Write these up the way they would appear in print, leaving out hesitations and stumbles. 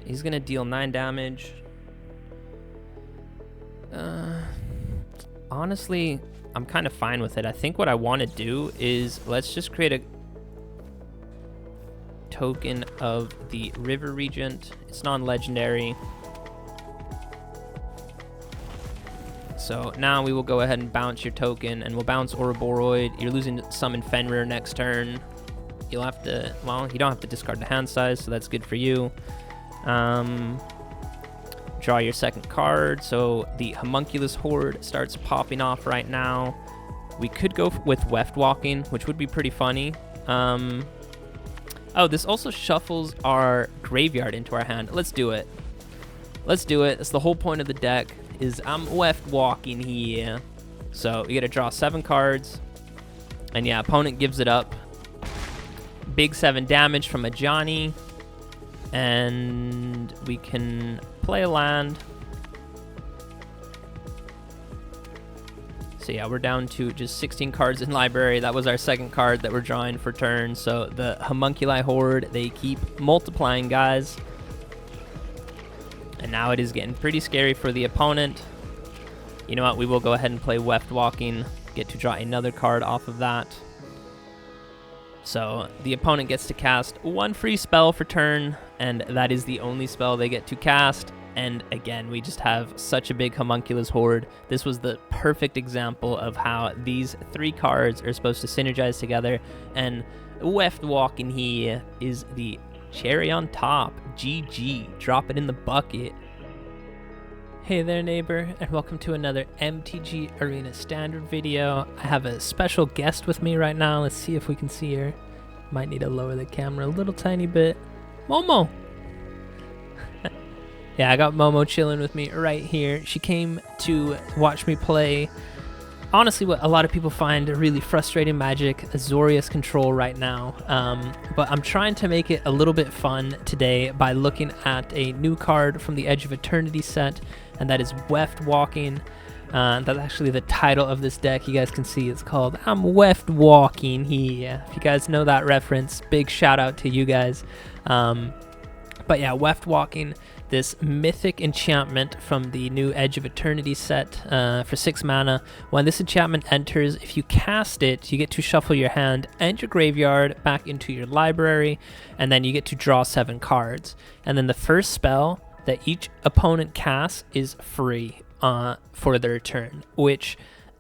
He's going to deal 9 damage. Honestly, I'm kind of fine with it. I think what I want to do is let's just create a token of the River Regent. It's non-legendary. So now we will go ahead and bounce your token, and we'll bounce Ouroboros. You're losing summon Fenrir next turn. You'll have to, well, you don't have to discard the hand size, so that's good for you. Draw your second card. So the Homunculus Horde starts popping off right now. We could go with Weftwalking, which would be pretty funny. Oh, this also shuffles our graveyard into our hand. Let's do it. Let's do it. That's the whole point of the deck, is I'm Weftwalking here. So you got to draw 7 cards. And yeah, opponent gives it up. Big 7 damage from a Johnny. And we can play a land. So yeah, we're down to just 16 cards in library. That was our second card that we're drawing for turn. So the Homunculi Horde, they keep multiplying, guys. And now it is getting pretty scary for the opponent. You know what? We will go ahead and play Weftwalking. Get to draw another card off of that. So the opponent gets to cast 1 free spell for turn, and that is the only spell they get to cast. And again, we just have such a big Homunculus Horde. This was the perfect example of how these 3 cards are supposed to synergize together, and Weftwalking here is the cherry on top. GG. Drop it in the bucket. Hey there, neighbor, and welcome to another MTG Arena Standard video. I have a special guest with me right now. Let's see if we can see her. Might need to lower the camera a little tiny bit. Momo! Yeah, I got Momo chilling with me right here. She came to watch me play, honestly, what a lot of people find a really frustrating Magic, Azorius Control right now. But I'm trying to make it a little bit fun today by looking at a new card from the Edge of Eternity set, and that is Weftwalking. That's actually the title of this deck. You guys can see it's called I'm Weftwalking here. If you guys know that reference, big shout out to you guys. But yeah, Weftwalking, this mythic enchantment from the new Edge of Eternity set for 6 mana. When this enchantment enters, if you cast it, you get to shuffle your hand and your graveyard back into your library, and then you get to draw 7 cards. And then the first spell that each opponent casts is free for their turn, which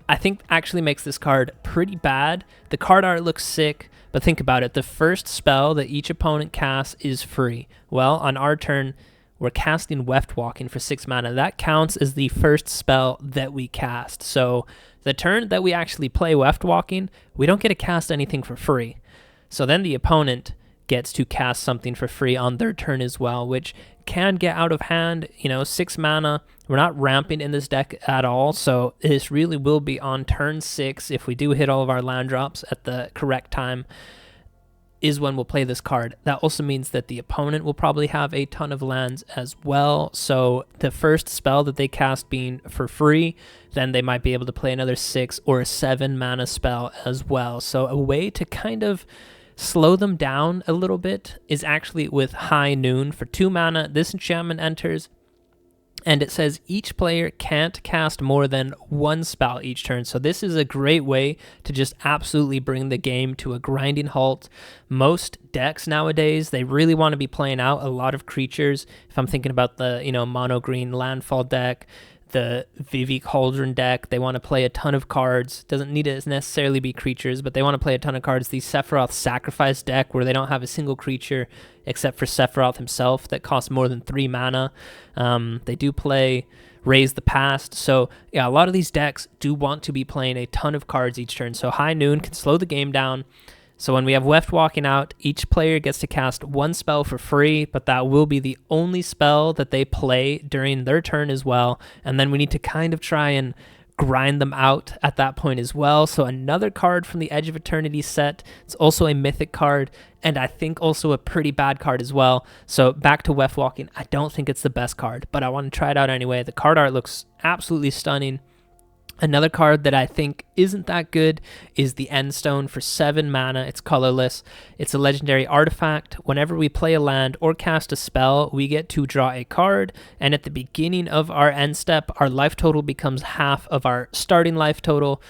I think actually makes this card pretty bad. The card art looks sick, but think about it. The first spell that each opponent casts is free. Well, on our turn, we're casting Weftwalking for 6 mana. That counts as the first spell that we cast. So the turn that we actually play Weftwalking, we don't get to cast anything for free. So then the opponent gets to cast something for free on their turn as well, which can get out of hand. 6 mana. We're not ramping in this deck at all, so this really will be on turn 6, if we do hit all of our land drops at the correct time, is when we'll play this card. That also means that the opponent will probably have a ton of lands as well. So the first spell that they cast being for free, then they might be able to play another 6 or a 7 mana spell as well. So a way to kind of slow them down a little bit is actually with Highnoon. For 2 mana, this enchantment enters, and it says each player can't cast more than 1 spell each turn. So this is a great way to just absolutely bring the game to a grinding halt. Most decks nowadays, they really want to be playing out a lot of creatures. If I'm thinking about the, mono green landfall deck, the Vivi Cauldron deck, they want to play a ton of cards. Doesn't need to necessarily be creatures, but they want to play a ton of cards. The Sephiroth Sacrifice deck, where they don't have a single creature except for Sephiroth himself that costs more than 3 mana. They do play Raise the Past. So yeah, a lot of these decks do want to be playing a ton of cards each turn. So Highnoon can slow the game down. So when we have Weftwalking out, each player gets to cast 1 spell for free, but that will be the only spell that they play during their turn as well. And then we need to kind of try and grind them out at that point as well. So another card from the Edge of Eternity set. It's also a mythic card, and I think also a pretty bad card as well. So back to Weftwalking. I don't think it's the best card, but I want to try it out anyway. The card art looks absolutely stunning. Another card that I think isn't that good is the Endstone for 7 mana. It's colorless. It's a legendary artifact. Whenever we play a land or cast a spell, we get to draw a card, and at the beginning of our end step, our life total becomes half of our starting life total.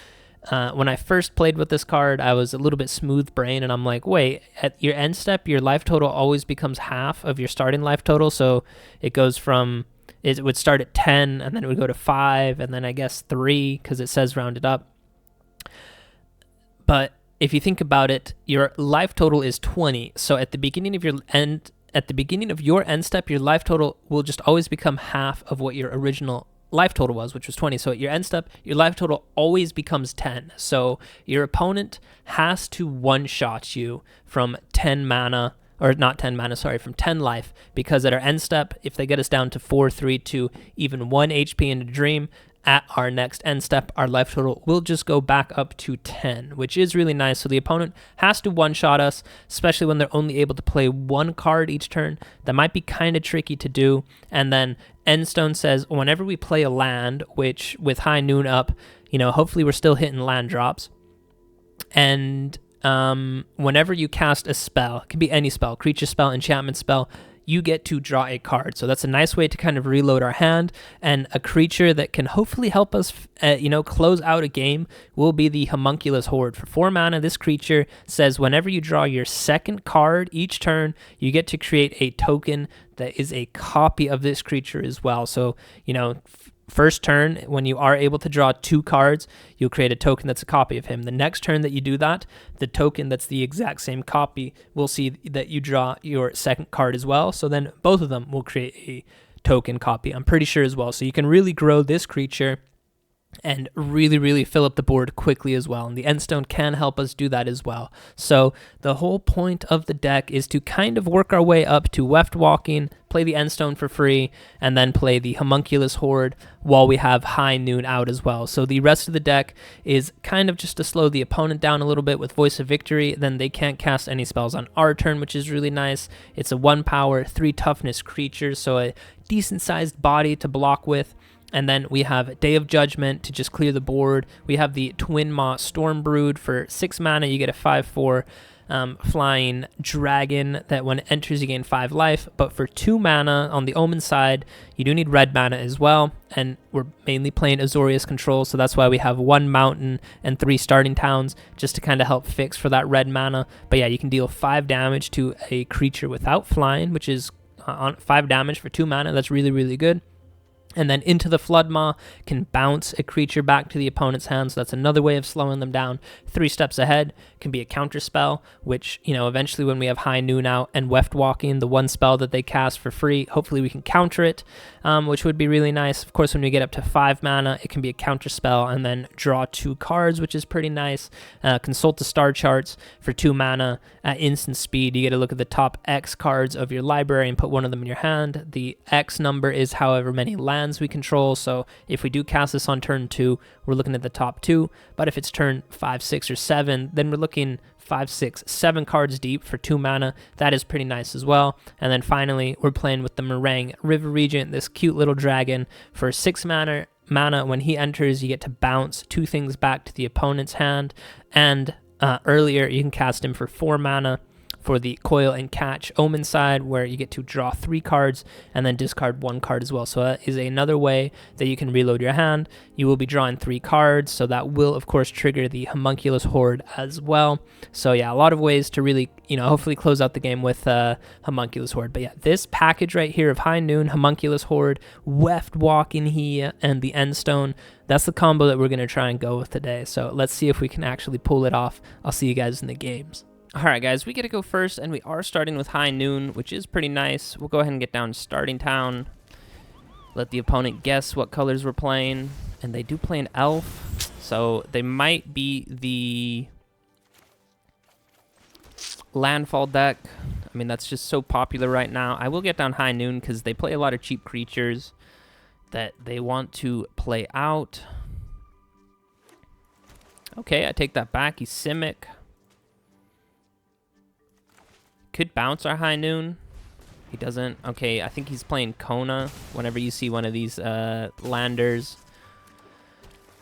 When I first played with this card, I was a little bit smooth brain, and I'm like, wait, at your end step, your life total always becomes half of your starting life total, so it goes from... It would start at 10, and then it would go to 5, and then I guess 3, because it says rounded up. But if you think about it, your life total is 20. So at the beginning of your end step, your life total will just always become half of what your original life total was, which was 20. So at your end step, your life total always becomes 10. So your opponent has to one-shot you from 10 mana, or not 10 mana, sorry, from 10 life, because at our end step, if they get us down to 4, 3, 2, even 1 HP in a dream, at our next end step, our life total will just go back up to 10, which is really nice. So the opponent has to one-shot us, especially when they're only able to play 1 card each turn. That might be kind of tricky to do. And then Endstone says, whenever we play a land, which with Highnoon up, hopefully we're still hitting land drops. And whenever you cast a spell, it can be any spell, creature spell, enchantment spell, you get to draw a card. So that's a nice way to kind of reload our hand, and a creature that can hopefully help us, close out a game will be the Homunculus Horde. For 4 mana, this creature says whenever you draw your second card each turn, you get to create a token that is a copy of this creature as well. So, first turn, when you are able to draw 2 cards, you'll create a token that's a copy of him. The next turn that you do that, the token that's the exact same copy will see that you draw your second card as well. So then both of them will create a token copy, I'm pretty sure, as well. So you can really grow this creature and really, really fill up the board quickly as well. And the Endstone can help us do that as well. So the whole point of the deck is to kind of work our way up to Weftwalking, play the Endstone for free, and then play the Homunculus Horde while we have Highnoon out as well. So the rest of the deck is kind of just to slow the opponent down a little bit with Voice of Victory. Then they can't cast any spells on our turn, which is really nice. It's a 1 power, 3 toughness creature, so a decent sized body to block with. And then we have Day of Judgment to just clear the board. We have the Twinmaw Stormbrood for 6 mana. You get a 5/4 flying dragon that when it enters you gain 5 life. But for 2 mana on the Omen side, you do need red mana as well. And we're mainly playing Azorius control, so that's why we have 1 mountain and 3 starting towns just to kind of help fix for that red mana. But yeah, you can deal 5 damage to a creature without flying, which is 5 damage for 2 mana. That's really, really good. And then Into the Flood Maw can bounce a creature back to the opponent's hand, so that's another way of slowing them down. 3 steps ahead can be a counter spell, which, eventually when we have Highnoon out and Weftwalking, the 1 spell that they cast for free, hopefully we can counter it, which would be really nice. Of course, when we get up to 5 mana, it can be a counter spell and then draw 2 cards, which is pretty nice. Consult the star charts for 2 mana at instant speed. You get to look at the top X cards of your library and put one of them in your hand. The X number is however many lands we control, so if we do cast this on turn 2, we're looking at the top 2, but if it's turn 5, 6, or 7, then we're looking 5, 6, 7 cards deep for 2 mana. That is pretty nice as well. And then finally, we're playing with the Marang River Regent, this cute little dragon. For 6 mana, when he enters, you get to bounce 2 things back to the opponent's hand, and earlier you can cast him for 4 mana for the Coil and Catch Omen side, where you get to draw 3 cards and then discard 1 card as well. So that is another way that you can reload your hand. You will be drawing 3 cards, so that will of course trigger the Homunculus Horde as well. So yeah, a lot of ways to really, hopefully close out the game with Homunculus Horde. But yeah, this package right here of Highnoon, Homunculus Horde, Weftwalking here, and the Endstone, that's the combo that we're going to try and go with today. So let's see if we can actually pull it off. I'll see you guys in the games. Alright guys, we get to go first, and we are starting with Highnoon, which is pretty nice. We'll go ahead and get down to starting town. Let the opponent guess what colors we're playing. And they do play an elf, so they might be the landfall deck. I mean, that's just so popular right now. I will get down Highnoon because they play a lot of cheap creatures that they want to play out. Okay, I take that back. He's Simic. Could bounce our Highnoon. He doesn't. Okay, I think he's playing Kona. Whenever you see one of these landers,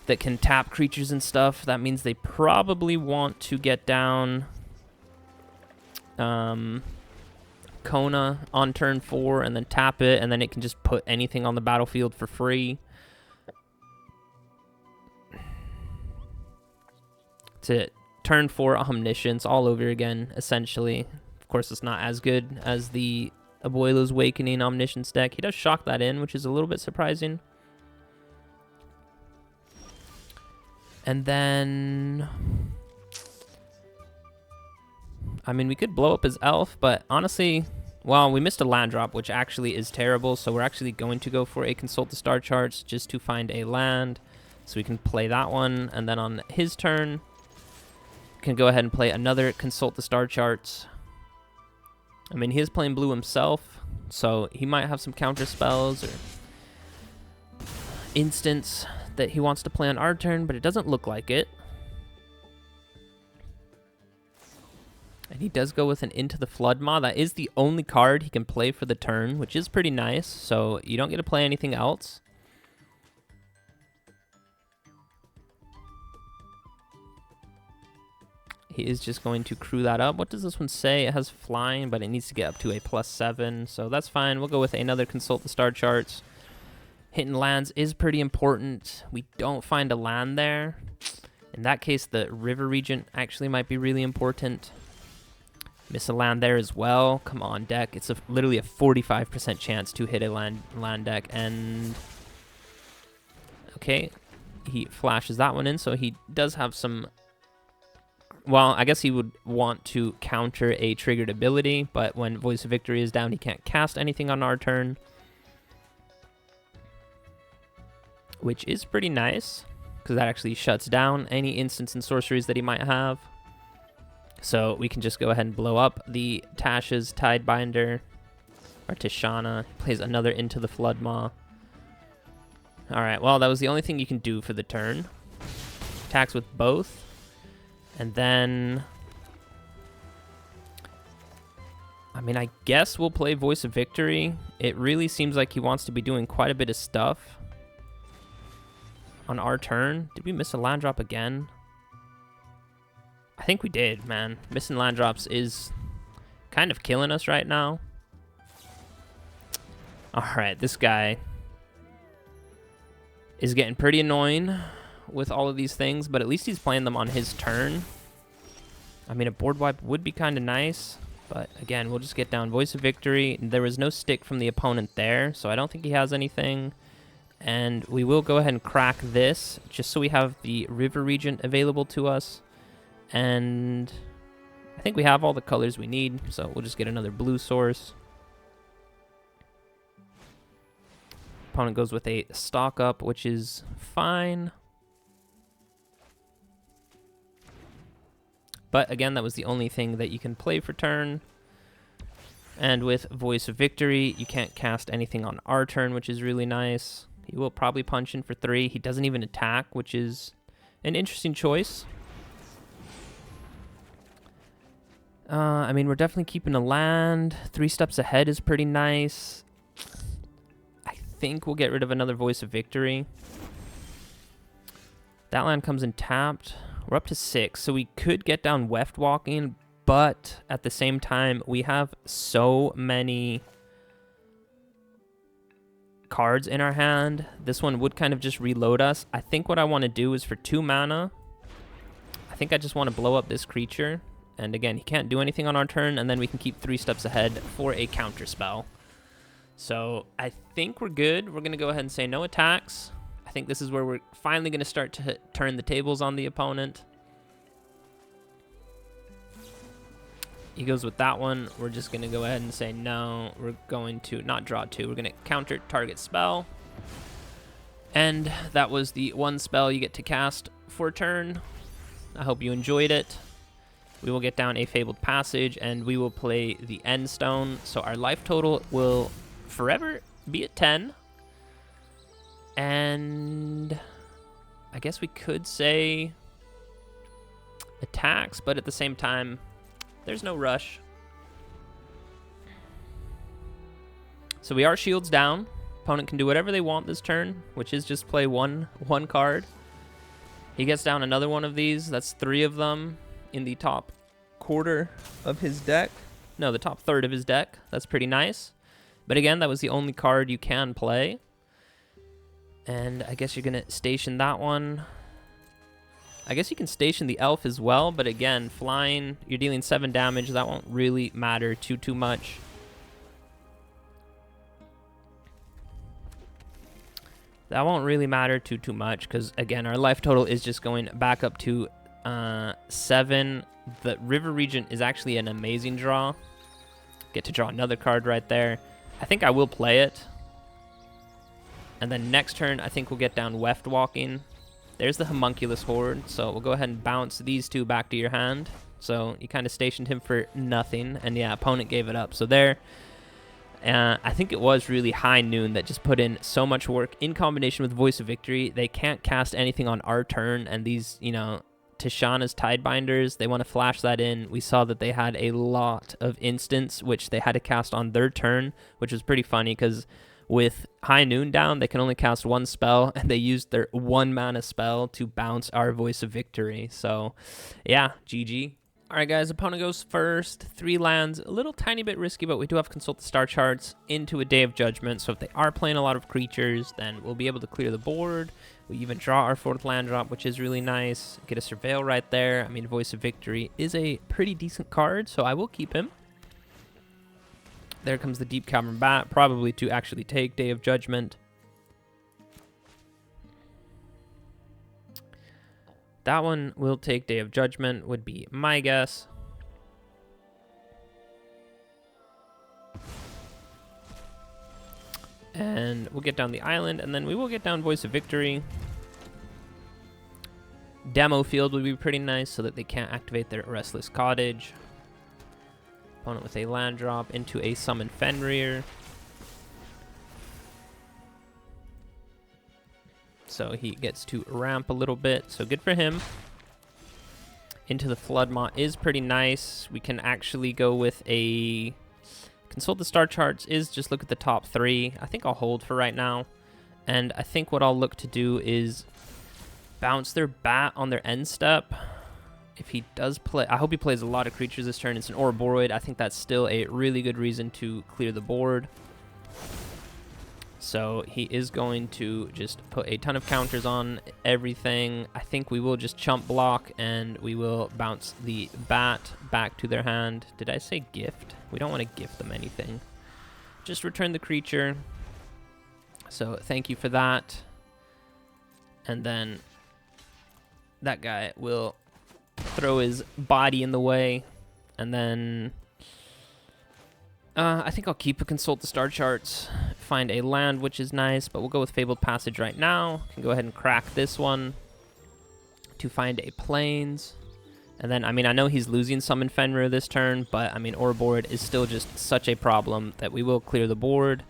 that can tap creatures and stuff. That means they probably want to get down Kona on turn 4 and then tap it, and then it can just put anything on the battlefield for free. To turn 4 Omniscience all over again, essentially. Of course, it's not as good as the Abuelo's Awakening Omniscience deck. He does shock that in, which is a little bit surprising. And then, I mean, we could blow up his elf, but honestly, well, we missed a land drop, which actually is terrible. So we're actually going to go for a Consult the Star Charts just to find a land. So we can play that one. And then on his turn, can go ahead and play another Consult the Star Charts. I mean, he is playing blue himself, so he might have some counter spells or instants that he wants to play on our turn, but it doesn't look like it. And he does go with an Into the Flood Maw. That is the only card he can play for the turn, which is pretty nice, so you don't get to play anything else. He is just going to crew that up. What does this one say? It has flying, but it needs to get up to a +7, so that's fine. We'll go with another Consult the Star Charts. Hitting lands is pretty important. We don't find a land there. In that case, the River Regent actually might be really important. Miss a land there as well. Come on, deck. It's literally a 45% chance to hit a land deck. And okay, he flashes that one in, so he does have some... Well, I guess he would want to counter a triggered ability, but when Voice of Victory is down, he can't cast anything on our turn, which is pretty nice, because that actually shuts down any instants and sorceries that he might have. So we can just go ahead and blow up the Tasha's Tidebinder, or Tishana. Plays another Into the Flood Maw. Alright, well, that was the only thing you can do for the turn. Attacks with both. And then, I mean, I guess we'll play Voice of Victory. It really seems like he wants to be doing quite a bit of stuff on our turn. Did we miss a land drop again? I think we did, man. Missing land drops is kind of killing us right now. All right, this guy is getting pretty annoying with all of these things, but at least he's playing them on his turn. I mean, a board wipe would be kind of nice, but again, we'll just get down Voice of Victory. There was no stick from the opponent there, so I don't think he has anything. And we will go ahead and crack this, just so we have the River Regent available to us. And I think we have all the colors we need, so we'll just get another blue source. Opponent goes with a stock up, which is fine. But again, that was the only thing that you can play for turn. And with Voice of Victory, you can't cast anything on our turn, which is really nice. He will probably punch in for 3. He doesn't even attack, which is an interesting choice. I mean, we're definitely keeping a land. 3 steps ahead is pretty nice. I think we'll get rid of another Voice of Victory. That land comes in tapped. We're up to 6, so we could get down Weftwalking, but at the same time, we have so many cards in our hand. This one would kind of just reload us. I think what I want to do is for 2 mana, I think I just want to blow up this creature. And again, he can't do anything on our turn, and then we can keep 3 steps ahead for a counter spell. So I think we're good. We're going to go ahead and say no attacks. I think this is where we're finally going to start to turn the tables on the opponent. He goes with that one. We're just going to go ahead and say no. We're going to not draw 2. We're going to counter target spell. And that was the one spell you get to cast for a turn. I hope you enjoyed it. We will get down a Fabled Passage, and we will play the Endstone. So our life total will forever be at 10. And I guess we could say attacks, but at the same time, there's no rush. So we are shields down. Opponent can do whatever they want this turn, which is just play one card. He gets down another one of these. That's 3 of them in the top quarter of his deck. No, the top third of his deck. That's pretty nice. But again, that was the only card you can play. And I guess you're going to station that one. I guess you can station the elf as well. But again, flying, you're dealing 7 damage. That won't really matter too much. That won't really matter too much because, again, our life total is just going back up to 7. The River Regent is actually an amazing draw. Get to draw another card right there. I think I will play it. And then next turn, I think we'll get down Weftwalking. There's the Homunculus Horde, so we'll go ahead and bounce these 2 back to your hand. So you kind of stationed him for nothing, and yeah, opponent gave it up. So there... I think it was really Highnoon that just put in so much work in combination with Voice of Victory. They can't cast anything on our turn, and these, you know, Tishana's Tidebinders, they want to flash that in. We saw that they had a lot of instants, which they had to cast on their turn, which was pretty funny because with Highnoon down, they can only cast 1 spell, and they used their 1 mana spell to bounce our Voice of Victory. So, yeah, GG. All right, guys, opponent goes first. 3 lands, a little tiny bit risky, but we do have Consult the Star Charts into a Day of Judgment. So if they are playing a lot of creatures, then we'll be able to clear the board. We even draw our 4th land drop, which is really nice. Get a Surveil right there. I mean, Voice of Victory is a pretty decent card, so I will keep him. There comes the Deep Cavern Bat, probably to actually take Day of Judgment. That one will take Day of Judgment, would be my guess. And we'll get down the island, and then we will get down Voice of Victory. Demo Field would be pretty nice so that they can't activate their Restless Cottage. Opponent with a land drop into a Summon Fenrir. So he gets to ramp a little bit, so good for him. Into the Flood Maw is pretty nice. We can actually go with a... Consult the Star Charts is just look at the top 3. I think I'll hold for right now. And I think what I'll look to do is bounce their bat on their end step. If he does play... I hope he plays a lot of creatures this turn. It's an Ouroboros. I think that's still a really good reason to clear the board. So he is going to just put a ton of counters on everything. I think we will just chump block and we will bounce the bat back to their hand. Did I say gift? We don't want to gift them anything. Just return the creature. So thank you for that. And then that guy will throw his body in the way. And then I think I'll keep a Consult the Star Charts. Find a land, which is nice, but we'll go with Fabled Passage right now. Can go ahead and crack this one to find a Plains. And then, I mean, I know he's losing Summon Fenrir this turn, but, I mean, Ouroboros is still just such a problem that we will clear the board.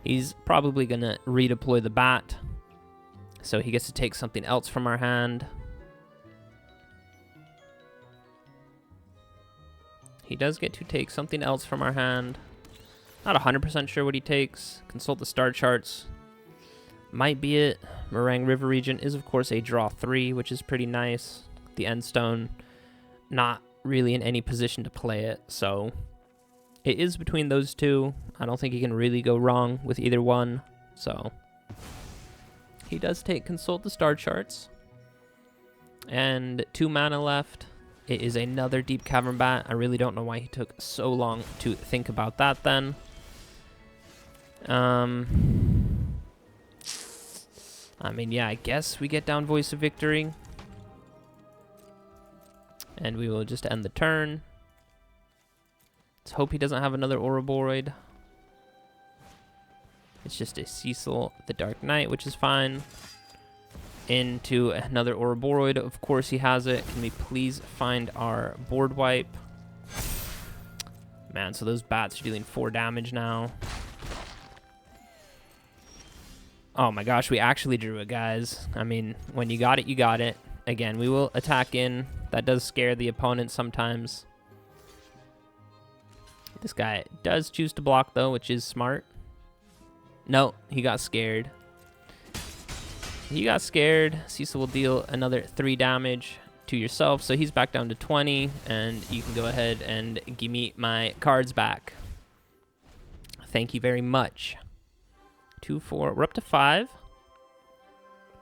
He's probably going to redeploy the bat, so he gets to take something else from our hand. He does get to take something else from our hand. Not 100% sure what he takes. Consult the Star Charts. Might be it. Marang River Regent is, of course, a draw 3, which is pretty nice. The Endstone, not really in any position to play it, so it is between those 2. I don't think he can really go wrong with either one, so he does take Consult the Star Charts. And 2 mana left. It is another Deep Cavern Bat. I really don't know why he took so long to think about that then. I mean, yeah, I guess we get down Voice of Victory. And we will just end the turn. Let's hope he doesn't have another Ouroboros. It's just a Cecil the Dark Knight, which is fine. Into another Ouroboros. Of course he has it. Can we please find our board wipe? Man, so those bats are dealing 4 damage now. Oh my gosh, we actually drew it, guys. I mean, when you got it, you got it. Again, we will attack in. That does scare the opponent sometimes. This guy does choose to block, though, which is smart. No, he got scared. He got scared. Cecil will deal another 3 damage to yourself, so he's back down to 20, and you can go ahead and give me my cards back. Thank you very much. 2, 4. We're up to 5.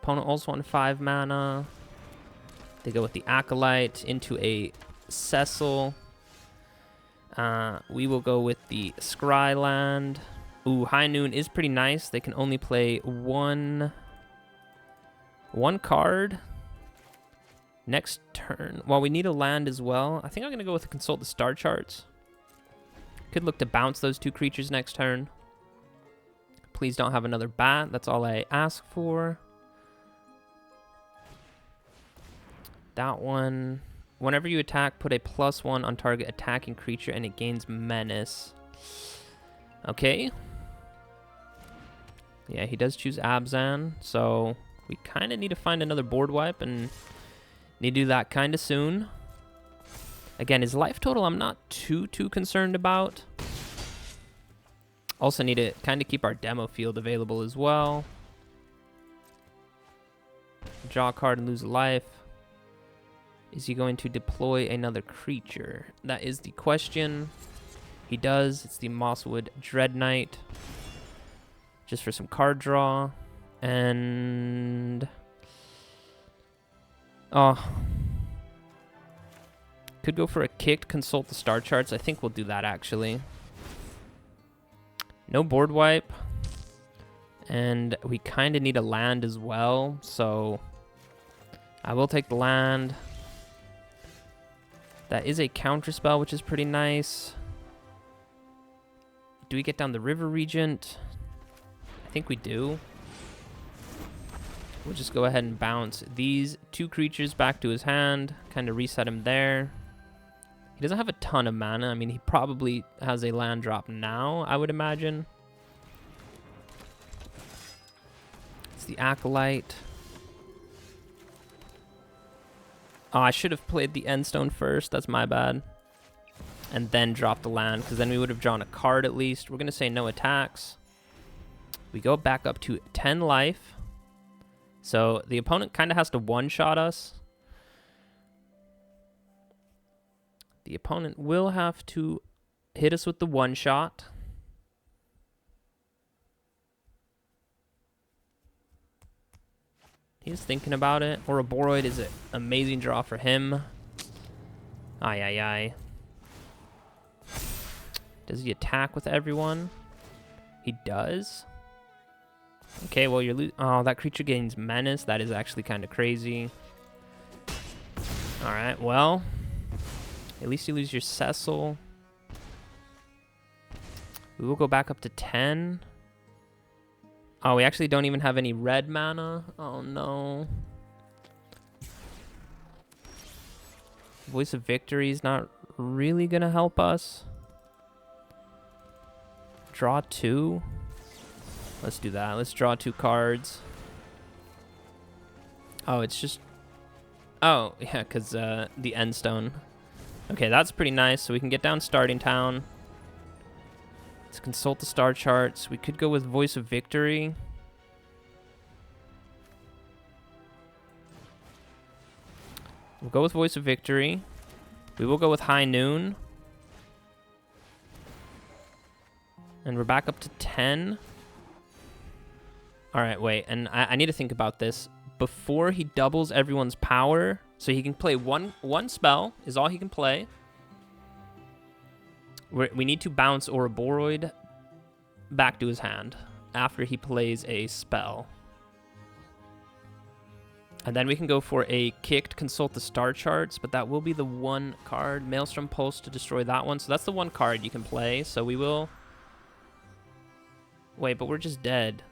Opponent also on 5 mana. They go with the Acolyte into a Cecil. We will go with the Scryland. Ooh, Highnoon is pretty nice. They can only play one card next turn. Well, we need a land as well. I think I'm going to go with the Consult the Star Charts. Could look to bounce those 2 creatures next turn. Please don't have another bat. That's all I ask for. That one. Whenever you attack, put a +1 on target attacking creature and it gains menace. Okay. Yeah, he does choose Abzan, so we kind of need to find another board wipe and need to do that kind of soon. Again, his life total I'm not too concerned about. Also need to kind of keep our demo field available as well. Draw a card and lose a life. Is he going to deploy another creature? That is the question. He does. It's the Mosswood Dread Knight. Just for some card draw. And... oh. Could go for a kicked Consult the Star Charts. I think we'll do that, actually. No board wipe. And we kind of need a land as well. So I will take the land. That is a counterspell, which is pretty nice. Do we get down the River Regent? I think we do. We'll just go ahead and bounce these 2 creatures back to his hand. Kind of reset him there. He doesn't have a ton of mana. I mean, he probably has a land drop now, I would imagine. It's the Acolyte. Oh, I should have played the Endstone first. That's my bad. And then dropped the land, because then we would have drawn a card at least. We're going to say no attacks. We go back up to 10 life. So the opponent kind of has to one-shot us. The opponent will have to hit us with the one-shot. He's thinking about it. Ouroboros is an amazing draw for him. Aye. Does he attack with everyone? He does. Okay, well, you're oh, that creature gains menace. That is actually kind of crazy. All right, well, at least you lose your Cecil. We will go back up to 10. Oh, we actually don't even have any red mana. Oh, no. Voice of Victory is not really going to help us. Draw 2. Let's do that. Let's draw 2 cards. Oh, it's just... oh, yeah, because the Endstone. Okay, that's pretty nice. So we can get down Starting Town. Let's consult the star charts. We could go with Voice of Victory. We'll go with Voice of Victory. We will go with Highnoon. And we're back up to 10. All right, wait. And I need to think about this. Before he doubles everyone's power, so he can play one spell is all he can play. We need to bounce Ouroboros back to his hand after he plays a spell. And then we can go for a kicked Consult the Star Charts, but that will be the 1 card. Maelstrom Pulse to destroy that one. So that's the 1 card you can play. So we will... wait, but we're just dead.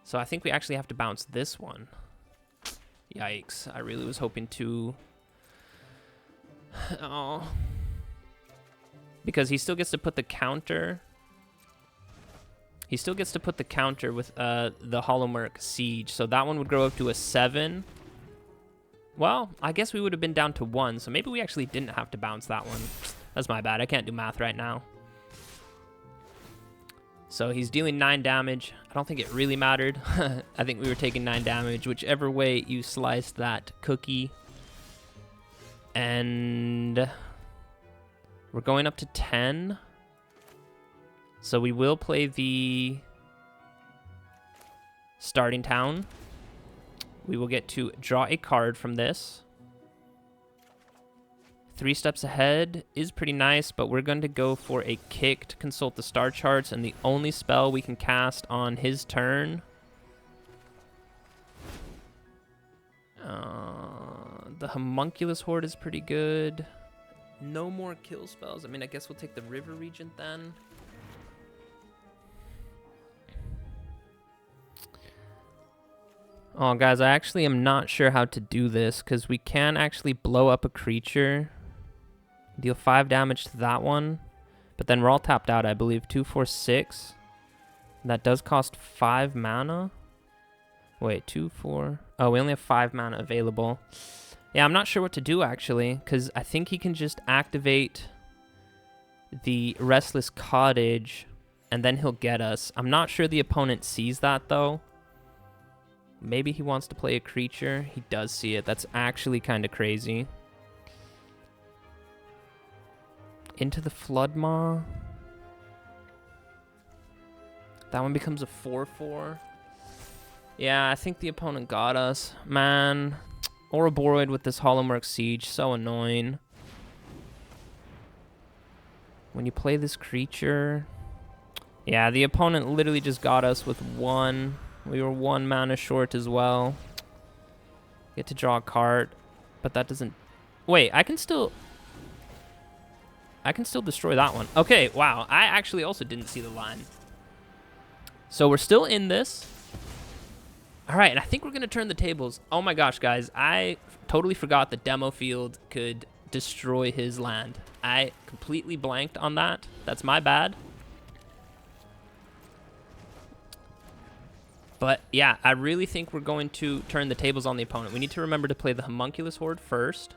So I think we actually have to bounce this one. Yikes. I really was hoping to... oh. Because he still gets to put the counter. He still gets to put the counter with the Hollowmurk Siege. So that one would grow up to a 7. Well, I guess we would have been down to 1. So maybe we actually didn't have to bounce that one. That's my bad. I can't do math right now. So he's dealing 9 damage. I don't think it really mattered. I think we were taking 9 damage, whichever way you sliced that cookie. And we're going up to 10. So we will play the starting town. We will get to draw a card from this. 3 steps ahead is pretty nice, but we're going to go for a kick to consult the star charts, and the only spell we can cast on his turn. The Homunculus Horde is pretty good. No more kill spells. I mean, I guess we'll take the River Regent then. Oh, guys, I actually am not sure how to do this, because we can actually blow up a creature. Deal 5 damage to that one. But then we're all tapped out, I believe. 2, 4, 6. That does cost 5 mana. Wait, 2, 4. Oh, we only have 5 mana available. Yeah, I'm not sure what to do, actually, because I think he can just activate the Restless Cottage, and then he'll get us. I'm not sure the opponent sees that, though. Maybe he wants to play a creature. He does see it. That's actually kind of crazy. Into the Flood Maw. That one becomes a 4/4. Yeah, I think the opponent got us. Man. Ouroboros with this Hollowmark Siege. So annoying. When you play this creature... Yeah, the opponent literally just got us with 1. We were 1 mana short as well. Get to draw a card. But that doesn't... Wait, I can still destroy that one. Okay, wow. I actually also didn't see the line. So we're still in this. All right, and I think we're going to turn the tables. Oh my gosh, guys. I totally forgot the demo field could destroy his land. I completely blanked on that. That's my bad. But yeah, I really think we're going to turn the tables on the opponent. We need to remember to play the Homunculus Horde first.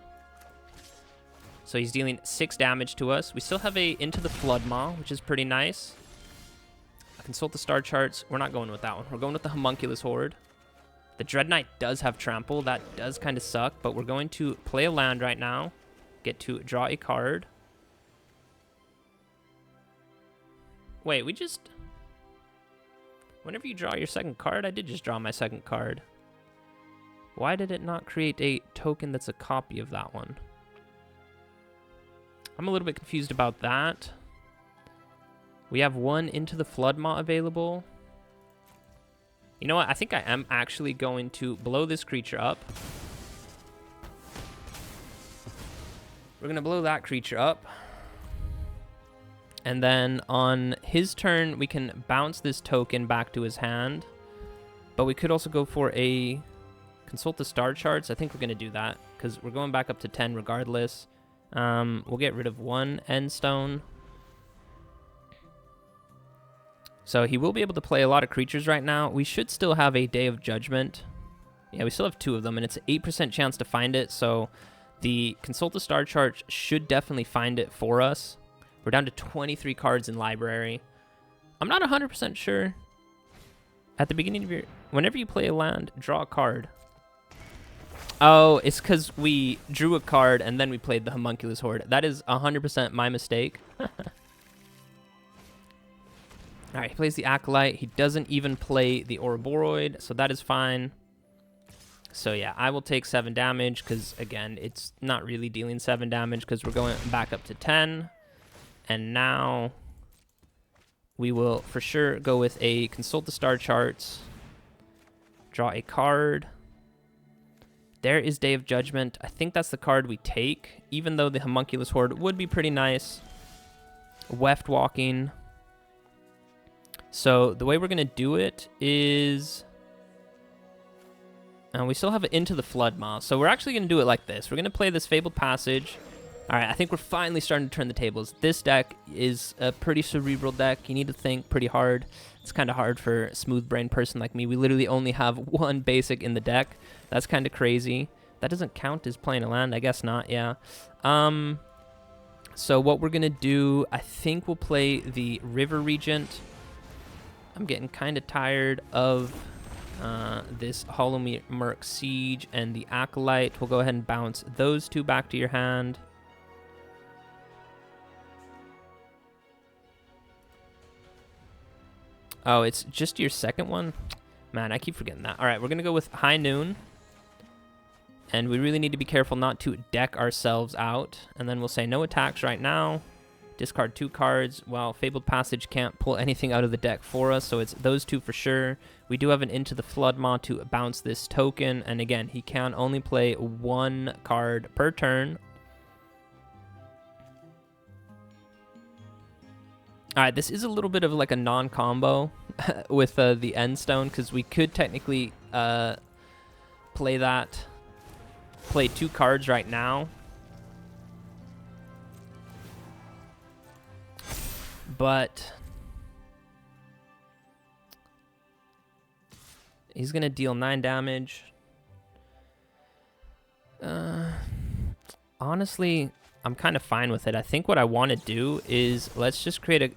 So he's dealing 6 damage to us. We still have a Into the Flood Maw, which is pretty nice. Consult the star charts. We're not going with that one. We're going with the Homunculus Horde. The Dread Knight does have trample. That does kind of suck, but we're going to play a land right now. Get to draw a card. Wait, we just... Whenever you draw your second card, I did just draw my second card. Why did it not create a token that's a copy of that one? I'm a little bit confused about that. We have 1 Into the Flood Maw available. You know what? I think I am actually going to blow this creature up. We're going to blow that creature up. And then on his turn, we can bounce this token back to his hand. But we could also go for a consult the star charts. I think we're going to do that because we're going back up to 10 regardless. We'll get rid of 1 Endstone. So he will be able to play a lot of creatures right now. We should still have a Day of Judgment. Yeah, we still have 2 of them, and it's an 8% chance to find it. So the Consult the Star Chart should definitely find it for us. We're down to 23 cards in library. I'm not 100% sure. At the beginning of your... Whenever you play a land, draw a card. Oh, it's because we drew a card and then we played the Homunculus Horde. That is 100% my mistake. All right, he plays the Acolyte. He doesn't even play the Ouroboros, so that is fine. So yeah, I will take 7 damage because, again, it's not really dealing 7 damage because we're going back up to 10. And now we will for sure go with a Consult the Star Charts. Draw a card. There is Day of Judgment. I think that's the card we take, even though the Homunculus Horde would be pretty nice. Weftwalking. So the way we're going to do it is... we still have it Into the Flood Maw. So we're actually going to do it like this. We're going to play this Fabled Passage. All right, I think we're finally starting to turn the tables. This deck is a pretty cerebral deck. You need to think pretty hard. It's kind of hard for a smooth-brained person like me. We literally only have 1 basic in the deck. That's kind of crazy. That doesn't count as playing a land. I guess not, yeah. So what we're going to do, I think we'll play the River Regent. I'm getting kind of tired of this Homunculus Siege and the Acolyte. We'll go ahead and bounce those two back to your hand. Oh, it's just your second one? Man, I keep forgetting that. All right, we're going to go with Highnoon. And we really need to be careful not to deck ourselves out. And then we'll say no attacks right now. Discard 2 cards. Well, Fabled Passage can't pull anything out of the deck for us, so it's those 2 for sure. We do have an Into the Flood Maw to bounce this token. And again, he can only play 1 card per turn. All right, this is a little bit of like a non-combo with the Endstone, because we could technically play 2 cards right now. But he's going to deal 9 damage. Honestly, I'm kind of fine with it. I think what I want to do is let's just create a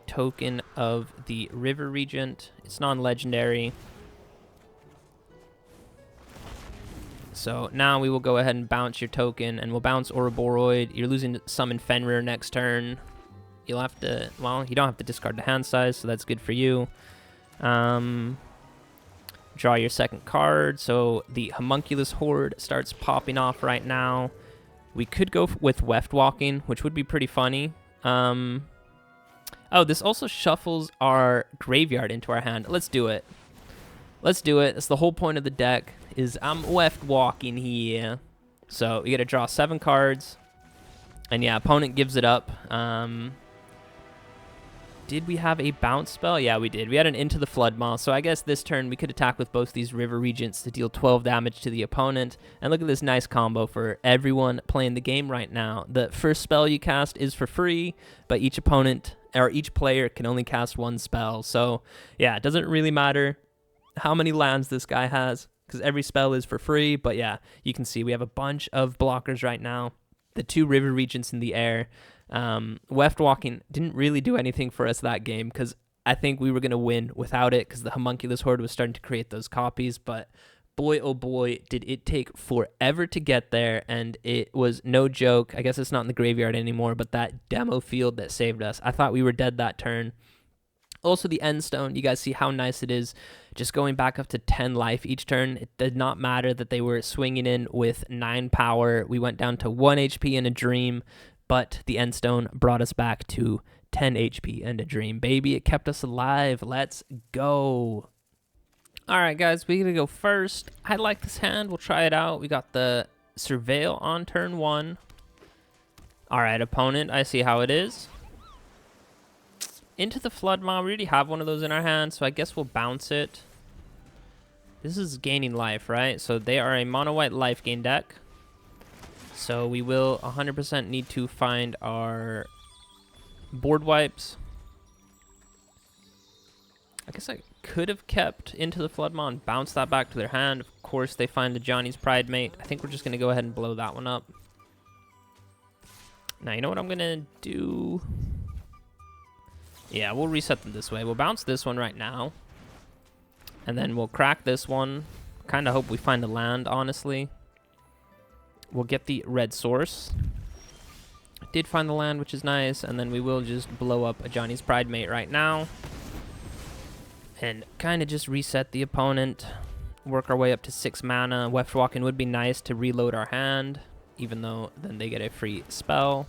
token of the River Regent. It's non-legendary. So now we will go ahead and bounce your token, and we'll bounce Ouroboros. You're losing to summon Fenrir next turn. You'll have to, well, you don't have to discard the hand size, so that's good for you. Draw your second card. So the Homunculus Horde starts popping off right now. We could go with Weftwalking, which would be pretty funny. Oh, this also shuffles our graveyard into our hand. Let's do it. Let's do it. That's the whole point of the deck, is I'm Weftwalking here. So we got to draw 7 cards. And yeah, opponent gives it up. Did we have a bounce spell? Yeah, we did. We had an Into the Flood Maw. So I guess this turn we could attack with both these River Regents to deal 12 damage to the opponent. And look at this nice combo for everyone playing the game right now. The first spell you cast is for free, but each opponent or each player can only cast 1 spell. So yeah, it doesn't really matter how many lands this guy has, because every spell is for free. But yeah, you can see we have a bunch of blockers right now. The 2 River Regents in the air. Weftwalking didn't really do anything for us that game, because I think we were going to win without it, because the Homunculus Horde was starting to create those copies. But boy, oh boy, did it take forever to get there, and it was no joke. I guess it's not in the graveyard anymore, but that demo field that saved us. I thought we were dead that turn. Also, the Endstone, you guys see how nice it is, just going back up to 10 life each turn. It did not matter that they were swinging in with 9 power. We went down to 1 HP in a dream, but the Endstone brought us back to 10 HP and a dream. Baby, it kept us alive. Let's go. All right, guys, we're going to go first. I like this hand. We'll try it out. We got the Surveil on turn 1. All right, opponent, I see how it is. Into the Flood Maw, we already have one of those in our hand, so I guess we'll bounce it. This is gaining life, right? So they are a mono-white life gain deck. So we will 100% need to find our board wipes. I guess I could have kept Into the Flood Maw and bounced that back to their hand. Of course, they find the Johnny's Pride Mate. I think we're just going to go ahead and blow that one up. Now, you know what I'm going to do? Yeah, we'll reset them this way. We'll bounce this one right now. And then we'll crack this one. Kind of hope we find a land, honestly. We'll get the red source. Did find the land, which is nice. And then we will just blow up a Johnny's Pride Mate right now. And kind of just reset the opponent. Work our way up to 6 mana. Weftwalking would be nice to reload our hand, even though then they get a free spell.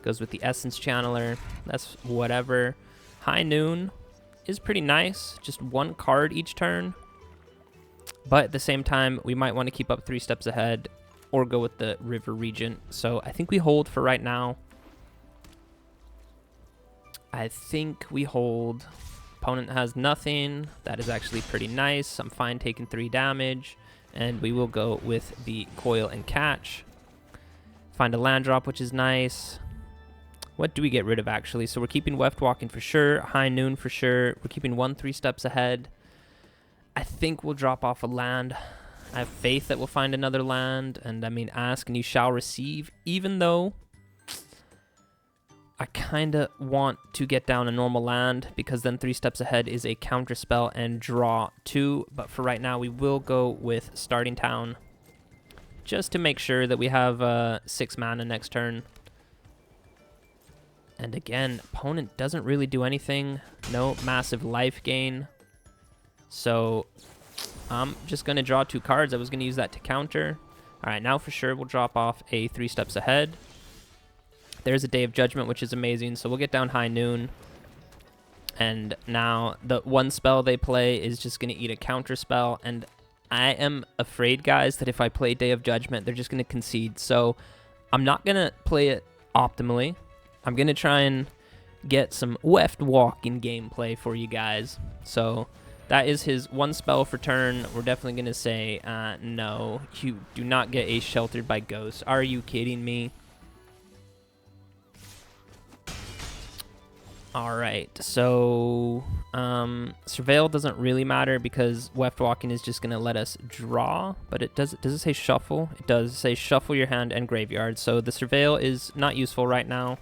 Goes with the Essence Channeler. That's whatever. Highnoon is pretty nice. Just 1 card each turn. But at the same time, we might want to keep up 3 steps ahead or go with the River Regent. So I think we hold for right now. I think we hold. Opponent has nothing. That is actually pretty nice. I'm fine taking 3 damage. And we will go with the Coil and Catch. Find a land drop, which is nice. What do we get rid of, actually? So we're keeping Weftwalking for sure. Highnoon for sure. We're keeping 1 3 steps ahead. I think we'll drop off a land. I have faith that we'll find another land. And I mean, ask and you shall receive. Even though I kind of want to get down a normal land because then 3 steps ahead is a counter spell and draw 2. But for right now, we will go with starting town just to make sure that we have 6 mana next turn. And again, opponent doesn't really do anything. No massive life gain. So I'm just going to draw 2 cards. I was going to use that to counter. All right, now for sure we'll drop off a 3 steps ahead. There's a Day of Judgment, which is amazing. So we'll get down Highnoon. And now the 1 spell they play is just going to eat a counter spell. And I am afraid, guys, that if I play Day of Judgment, they're just going to concede. So I'm not going to play it optimally. I'm going to try and get some Weftwalking gameplay for you guys. So that is his 1 spell for turn. We're definitely going to say, no, you do not get a Sheltered by Ghosts. Are you kidding me? All right, so Surveil doesn't really matter because Weftwalking is just going to let us draw, but does it say shuffle? It does say shuffle your hand and graveyard, so the Surveil is not useful right now.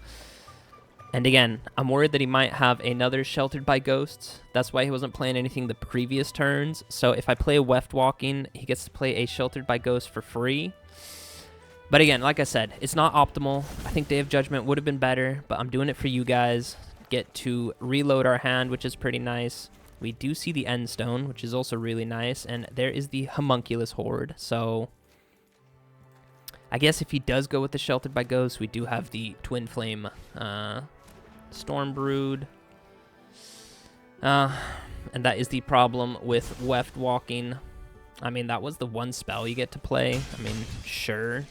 And again, I'm worried that he might have another Sheltered by Ghosts. That's why he wasn't playing anything the previous turns. So if I play Weftwalking, he gets to play a Sheltered by Ghosts for free. But again, like I said, it's not optimal. I think Day of Judgment would have been better, but I'm doing it for you guys. Get to reload our hand, which is pretty nice. We do see the Endstone, which is also really nice. And there is the Homunculus Horde. So I guess if he does go with the Sheltered by Ghosts, we do have the Twin Flame Stormbrood. And that is the problem with Weftwalking. I mean, that was the 1 spell you get to play. I mean, sure.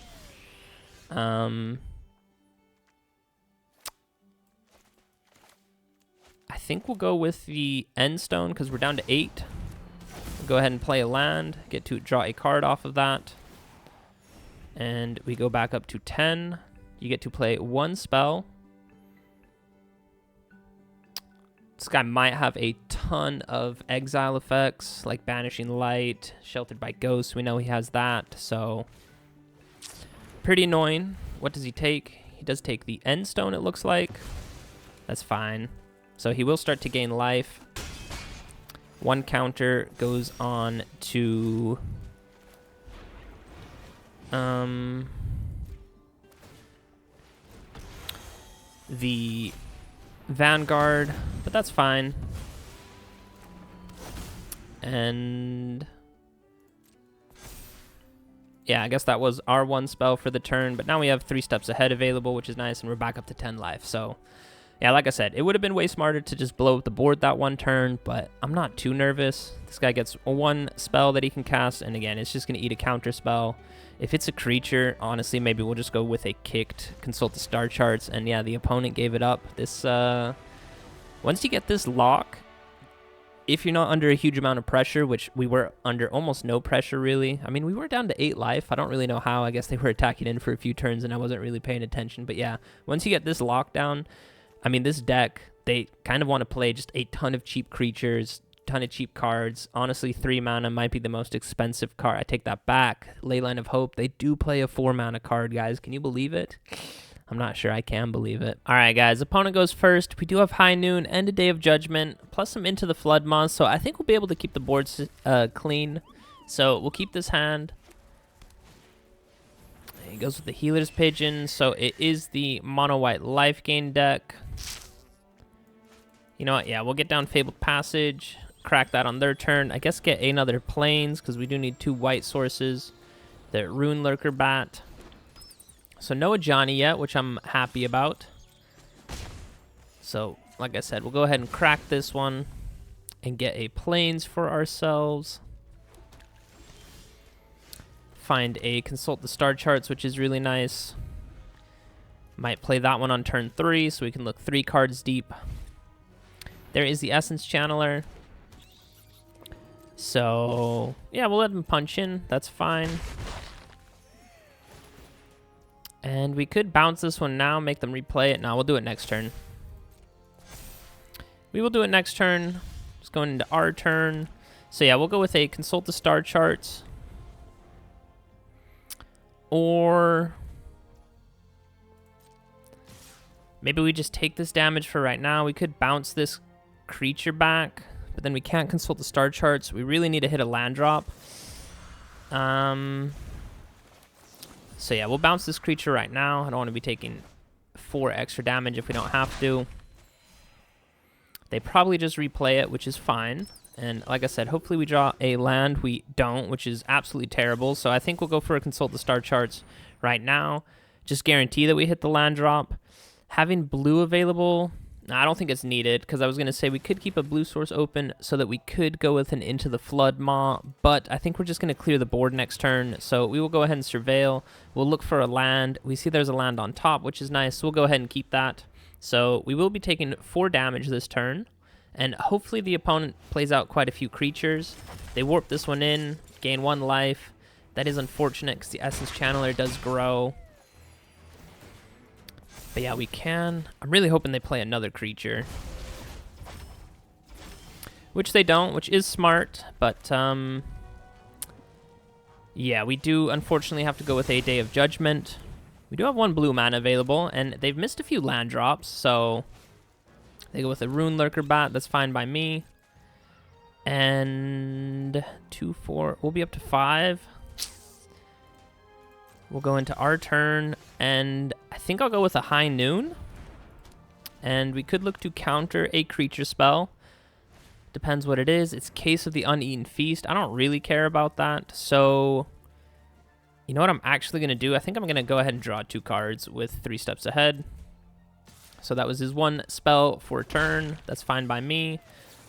I think we'll go with the Endstone because we're down to 8. We'll go ahead and play a land, get to draw a card off of that. And we go back up to 10. You get to play 1 spell. This guy might have a ton of exile effects, like Banishing Light, Sheltered by Ghosts. We know he has that, so pretty annoying. What does he take? He does take the Endstone, it looks like. That's fine. So he will start to gain life. 1 counter goes on to the Vanguard, but that's fine. And yeah, I guess that was our 1 spell for the turn, but now we have 3 steps ahead available, which is nice, and we're back up to 10 life. So yeah, like I said, it would have been way smarter to just blow up the board that 1 turn, but I'm not too nervous. This guy gets 1 spell that he can cast, and again, it's just going to eat a counter spell. If it's a creature, honestly, maybe we'll just go with a kicked Consult the Star Charts, and yeah, the opponent gave it up. This, once you get this lock, if you're not under a huge amount of pressure, which we were under almost no pressure, really. I mean, we were down to 8 life. I don't really know how. I guess they were attacking in for a few turns, and I wasn't really paying attention. But yeah, once you get this lockdown, I mean, this deck, they kind of want to play just a ton of cheap creatures, ton of cheap cards. Honestly, 3 mana might be the most expensive card. I take that back. Leyline of Hope, they do play a 4 mana card, guys. Can you believe it? I'm not sure I can believe it. All right, guys, opponent goes first. We do have Highnoon and a Day of Judgment, plus some Into the Flood Maw, so I think we'll be able to keep the boards clean. So we'll keep this hand. He goes with the Healer's Pigeon, so it is the mono-white life gain deck. You know what? Yeah, we'll get down Fabled Passage, crack that on their turn. I guess get another Plains, because we do need 2 white sources. The Rune Lurker Bat. So no Ajani yet, which I'm happy about. So, like I said, we'll go ahead and crack this one and get a Plains for ourselves. Find a Consult the Star Charts, which is really nice. Might play that one on turn 3, so we can look 3 cards deep. There is the Essence Channeler. So, yeah, we'll let him punch in. That's fine. And we could bounce this one now, make them replay it. No, we'll do it next turn. We will do it next turn. Just going into our turn. So, yeah, we'll go with a Consult the Star Charts. Or Maybe we just take this damage for right now. We could bounce this creature back, but then we can't consult the star charts. We really need to hit a land drop. So yeah, we'll bounce this creature right now. I don't want to be taking 4 extra damage if we don't have to. They probably just replay it, which is fine. And like I said, hopefully we draw a land. We don't, which is absolutely terrible. So I think we'll go for a consult the star charts right now. Just guarantee that we hit the land drop. Having blue available, I don't think it's needed, because I was going to say we could keep a blue source open so that we could go with an Into the Flood Maw, but I think we're just going to clear the board next turn, so we will go ahead and surveil. We'll look for a land. We see there's a land on top, which is nice, so we'll go ahead and keep that. So we will be taking 4 damage this turn, and hopefully the opponent plays out quite a few creatures. They warp this one in, gain 1 life. That is unfortunate because the Essence Channeler does grow. But yeah, we can. I'm really hoping they play another creature. Which they don't, which is smart. But, yeah, we do unfortunately have to go with a Day of Judgment. We do have 1 blue mana available, and they've missed a few land drops, so they go with a Rune Lurker Bat. That's fine by me. And 2, 4. We'll be up to 5. We'll go into our turn, and I think I'll go with a Highnoon. And we could look to counter a creature spell. Depends what it is. It's Case of the Uneaten Feast. I don't really care about that. So, you know what I'm actually going to do? I think I'm going to go ahead and draw 2 cards with 3 steps ahead. So that was his 1 spell for a turn. That's fine by me.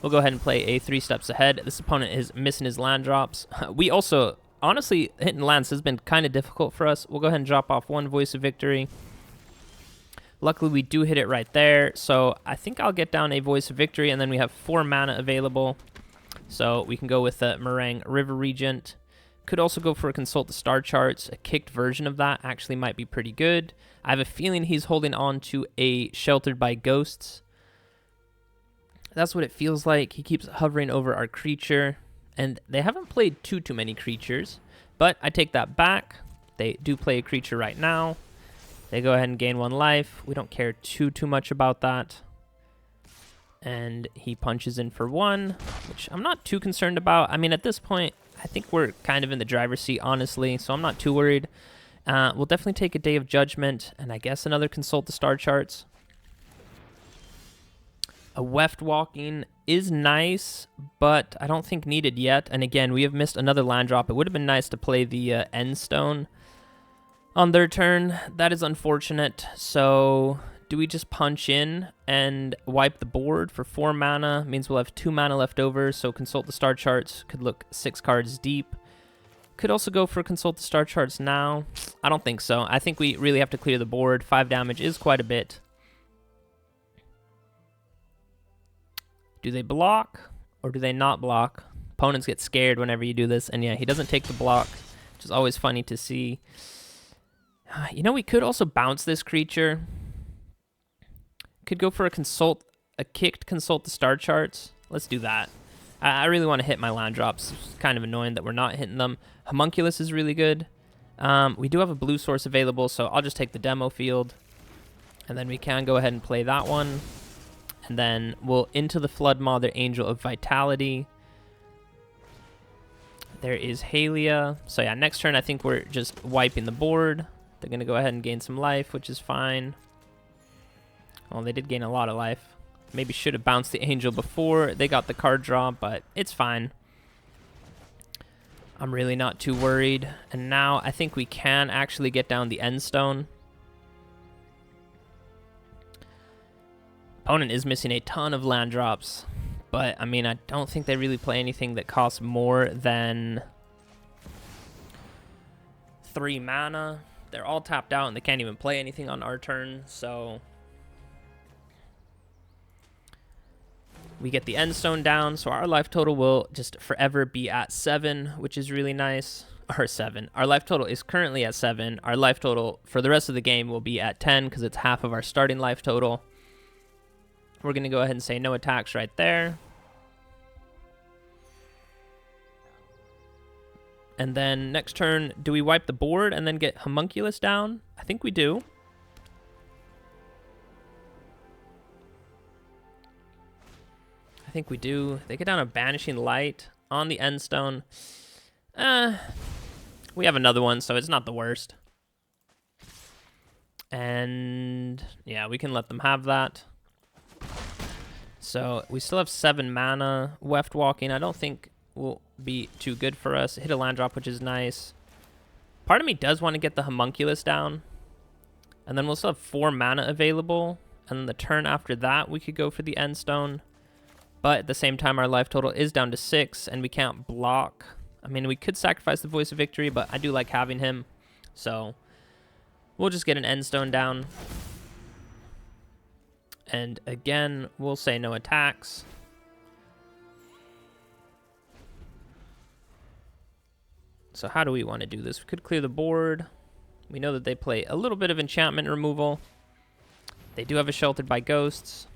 We'll go ahead and play a 3 steps ahead. This opponent is missing his land drops. We also... Honestly, hitting lands has been kind of difficult for us. We'll go ahead and drop off 1 Voice of Victory. Luckily, we do hit it right there. So I think I'll get down a Voice of Victory, and then we have 4 mana available. So we can go with the Marang River Regent. Could also go for a Consult the Star Charts. A kicked version of that actually might be pretty good. I have a feeling he's holding on to a Sheltered by Ghosts. That's what it feels like. He keeps hovering over our creature. And they haven't played too many creatures, but I take that back. They do play a creature right now. They go ahead and gain 1 life. We don't care too much about that. And he punches in for 1, which I'm not too concerned about. I mean, at this point, I think we're kind of in the driver's seat, honestly, so I'm not too worried. We'll definitely take a Day of Judgment, and I guess another Consult the Star Charts. A Weftwalking is nice, but I don't think needed yet. And again, we have missed another land drop. It would have been nice to play the Endstone on their turn. That is unfortunate. So do we just punch in and wipe the board for 4 mana? Means we'll have 2 mana left over, so Consult the Star Charts could look 6 cards deep. Could also go for Consult the Star Charts now. I don't think so. I think we really have to clear the board. 5 damage is quite a bit. Do they block or do they not block? Opponents get scared whenever you do this. And yeah, he doesn't take the block, which is always funny to see. You know, we could also bounce this creature. Could go for a kicked Consult the Star Charts. Let's do that. I really want to hit my land drops. It's kind of annoying that we're not hitting them. Homunculus is really good. We do have a blue source available, so I'll just take the demo field. And then we can go ahead and play that one. And then we'll Into the Flood Maw, their Angel of Vitality. There is Halia. So yeah, next turn I think we're just wiping the board. They're going to go ahead and gain some life, which is fine. Well, they did gain a lot of life. Maybe should have bounced the Angel before they got the card draw, but it's fine. I'm really not too worried. And now I think we can actually get down the Endstone. Opponent is missing a ton of land drops, but I mean, I don't think they really play anything that costs more than 3 mana. They're all tapped out and they can't even play anything on our turn, so we get the Endstone down, so our life total will just forever be at 7, which is really nice. Or 7. Our life total is currently at 7. Our life total for the rest of the game will be at 10 because it's half of our starting life total. We're going to go ahead and say no attacks right there. And then next turn, do we wipe the board and then get Homunculus down? I think we do. think we do. They get down a Banishing Light on the Endstone. We have another one, so it's not the worst. And yeah, we can let them have that. So we still have 7 mana. Weftwalking, I don't think will be too good for us. Hit a land drop, which is nice. Part of me does want to get the Homunculus down. And then we'll still have 4 mana available. And then the turn after that, we could go for the Endstone. But at the same time, our life total is down to 6, and we can't block. I mean, we could sacrifice the Voice of Victory, but I do like having him. So we'll just get an Endstone down. And again, we'll say no attacks. So how do we want to do this? We could clear the board. We know that they play a little bit of enchantment removal. They do have a Sheltered by Ghosts.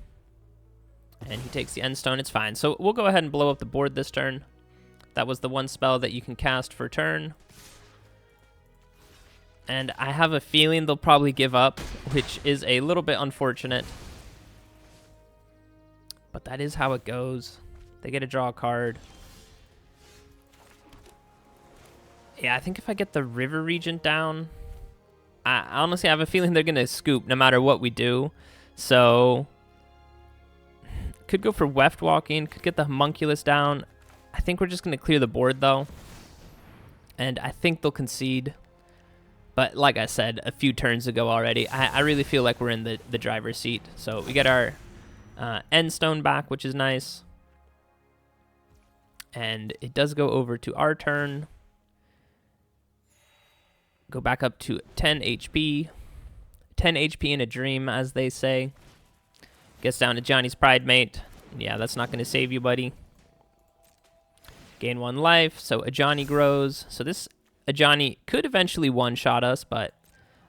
And he takes the Endstone. It's fine. So we'll go ahead and blow up the board this turn. That was the one spell that you can cast for turn. And I have a feeling they'll probably give up, which is a little bit unfortunate. But that is how it goes. They get to draw a card. Yeah, I think if I get the River Regent down, I honestly have a feeling they're going to scoop no matter what we do. So could go for Weftwalking, could get the Homunculus down. I think we're just going to clear the board, though. And I think they'll concede. But like I said a few turns ago already, I really feel like we're in the driver's seat. So we get our Endstone back, which is nice. And it does go over to our turn. Go back up to 10 HP. 10 HP in a dream, as they say. Gets down to Johnny's Pridemate. Yeah, that's not going to save you, buddy. Gain 1 life, so Ajani grows. So this Ajani could eventually one-shot us, but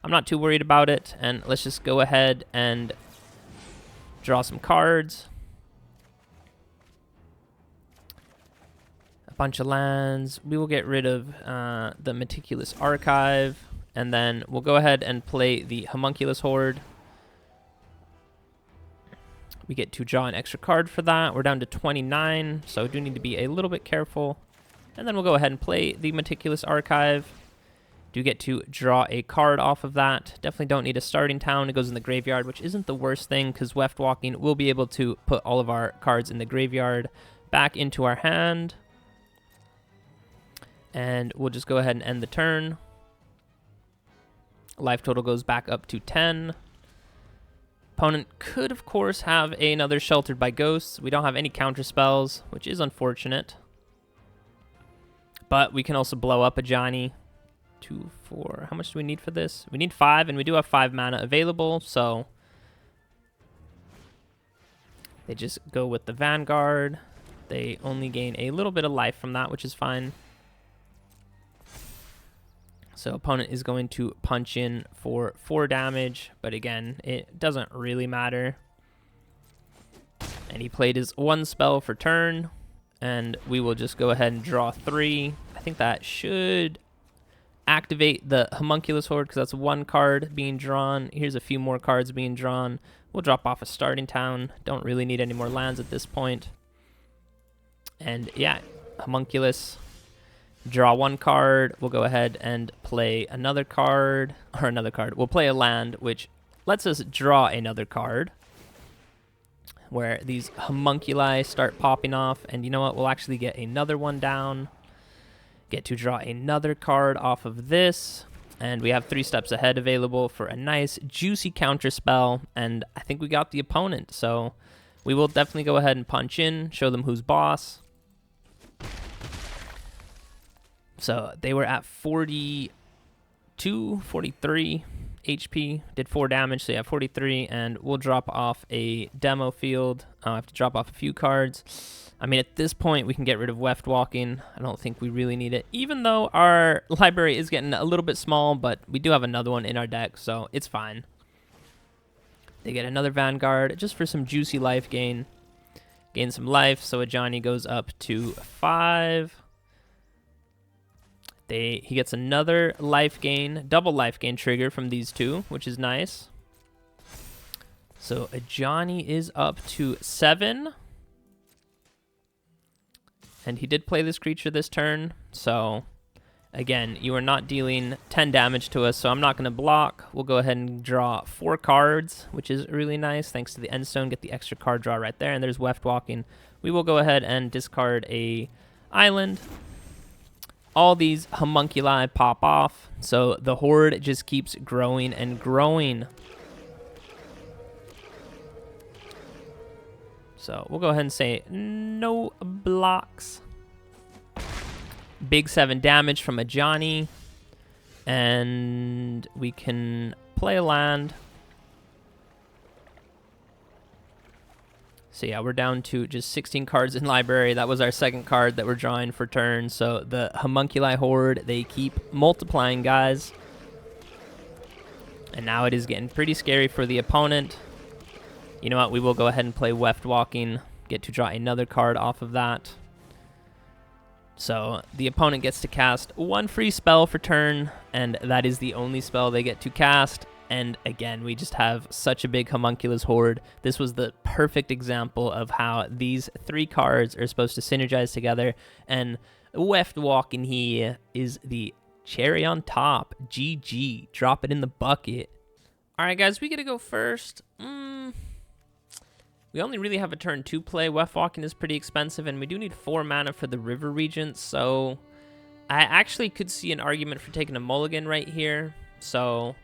I'm not too worried about it. And let's just go ahead and draw some cards. A bunch of lands. We will get rid of the Meticulous Archive. And then we'll go ahead and play the Homunculus Horde. We get to draw an extra card for that. We're down to 29, so do need to be a little bit careful. And then we'll go ahead and play the Meticulous Archive. Do get to draw a card off of that. Definitely don't need a starting town. It goes in the graveyard, which isn't the worst thing, because Weftwalking will be able to put all of our cards in the graveyard back into our hand. And we'll just go ahead and end the turn. Life total goes back up to 10. Opponent could, of course, have another Sheltered by Ghosts. We don't have any counter spells, which is unfortunate. But we can also blow up a Johnny. 2, 4. How much do we need for this? We need 5, and we do have 5 mana available, so they just go with the Vanguard. They only gain a little bit of life from that, which is fine. So opponent is going to punch in for 4 damage, but again, it doesn't really matter. And he played his 1 spell for turn, and we will just go ahead and draw 3. I think that should activate the Homunculus Horde, because that's 1 card being drawn. Here's a few more cards being drawn. We'll drop off a starting town. Don't really need any more lands at this point. And yeah, Homunculus. Draw 1 card. We'll go ahead and play another card. Or another card. We'll play a land, which lets us draw another card. Where these homunculi start popping off. And you know what? We'll actually get another one down. Get to draw another card off of this. And we have 3 steps ahead available for a nice, juicy counter spell. And I think we got the opponent. So we will definitely go ahead and punch in. Show them who's boss. So they were at 42, 43 HP, did 4 damage, so yeah, 43, and we'll drop off a demo field. I have to drop off a few cards. I mean, at this point, we can get rid of Weftwalking. I don't think we really need it, even though our library is getting a little bit small, but we do have another one in our deck, so it's fine. They get another Vanguard, just for some juicy life gain. Gain some life, so a Johnny goes up to 5. He gets another life gain, double life gain trigger from these 2, which is nice. So a Johnny is up to 7. And he did play this creature this turn, so again, you are not dealing 10 damage to us, so I'm not going to block. We'll go ahead and draw 4 cards, which is really nice. Thanks to the Endstone, get the extra card draw right there, and there's Weftwalking. We will go ahead and discard a island. All these homunculi pop off, so the horde just keeps growing and growing. So we'll go ahead and say no blocks. Big 7 damage from a Johnny. And we can play a land. So yeah, we're down to just 16 cards in library. That was our second card that we're drawing for turn. So the Homunculi Horde, they keep multiplying, guys. And now it is getting pretty scary for the opponent. You know what? We will go ahead and play Weftwalking. Get to draw another card off of that. So the opponent gets to cast 1 free spell for turn, and that is the only spell they get to cast. And again, we just have such a big Homunculus Horde. This was the perfect example of how these 3 cards are supposed to synergize together. And Weftwalking here is the cherry on top. GG. Drop it in the bucket. All right, guys, we get to go first. We only really have a turn 2 play. Weftwalking is pretty expensive, and we do need 4 mana for the River Regent. So I actually could see an argument for taking a mulligan right here. So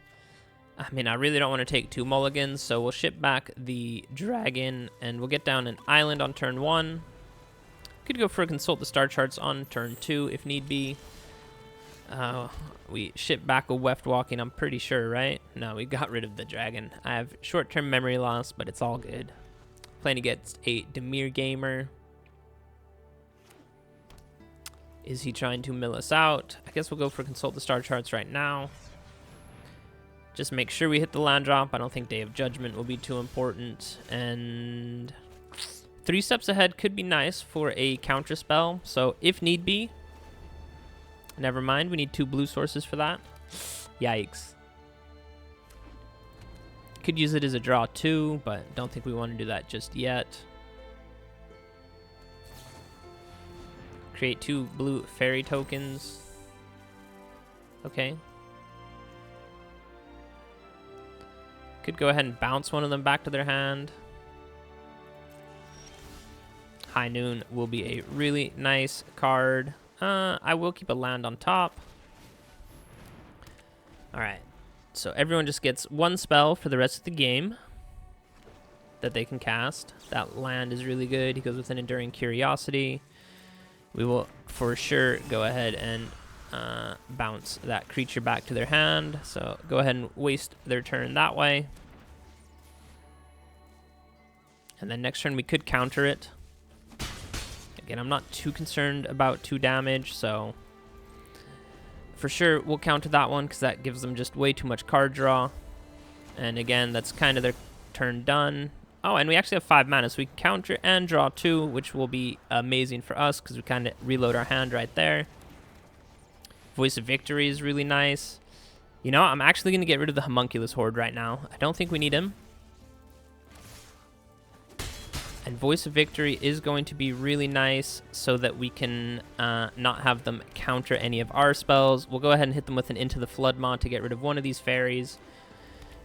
I mean, I really don't want to take 2 mulligans, so we'll ship back the dragon, and we'll get down an island on turn 1. Could go for a consult the star charts on turn 2 if need be. We ship back a Weftwalking, I'm pretty sure, right? No, we got rid of the dragon. I have short-term memory loss, but it's all good. Playing against a Demir Gamer. Is he trying to mill us out? I guess we'll go for consult the star charts right now. Just make sure we hit the land drop. I don't think Day of Judgment will be too important. And 3 steps ahead could be nice for a counter spell. So if need be, never mind. We need 2 blue sources for that. Yikes. Could use it as a draw too, but don't think we want to do that just yet. Create 2 blue fairy tokens. Okay. Could go ahead and bounce one of them back to their hand. Highnoon will be a really nice card. I will keep a land on top. All right. So everyone just gets 1 spell for the rest of the game that they can cast. That land is really good. He goes with an Enduring Curiosity. We will for sure go ahead and bounce that creature back to their hand. So go ahead and waste their turn that way. And then next turn we could counter it. Again, I'm not too concerned about 2 damage, so for sure we'll counter that one because that gives them just way too much card draw. And again, that's kind of their turn done. Oh, and we actually have 5 mana, so we can counter and draw 2, which will be amazing for us because we kind of reload our hand right there. Voice of Victory is really nice. You know, I'm actually going to get rid of the Homunculus Horde right now. I don't think we need him. And Voice of Victory is going to be really nice so that we can not have them counter any of our spells. We'll go ahead and hit them with an Into the Flood Maw to get rid of one of these fairies.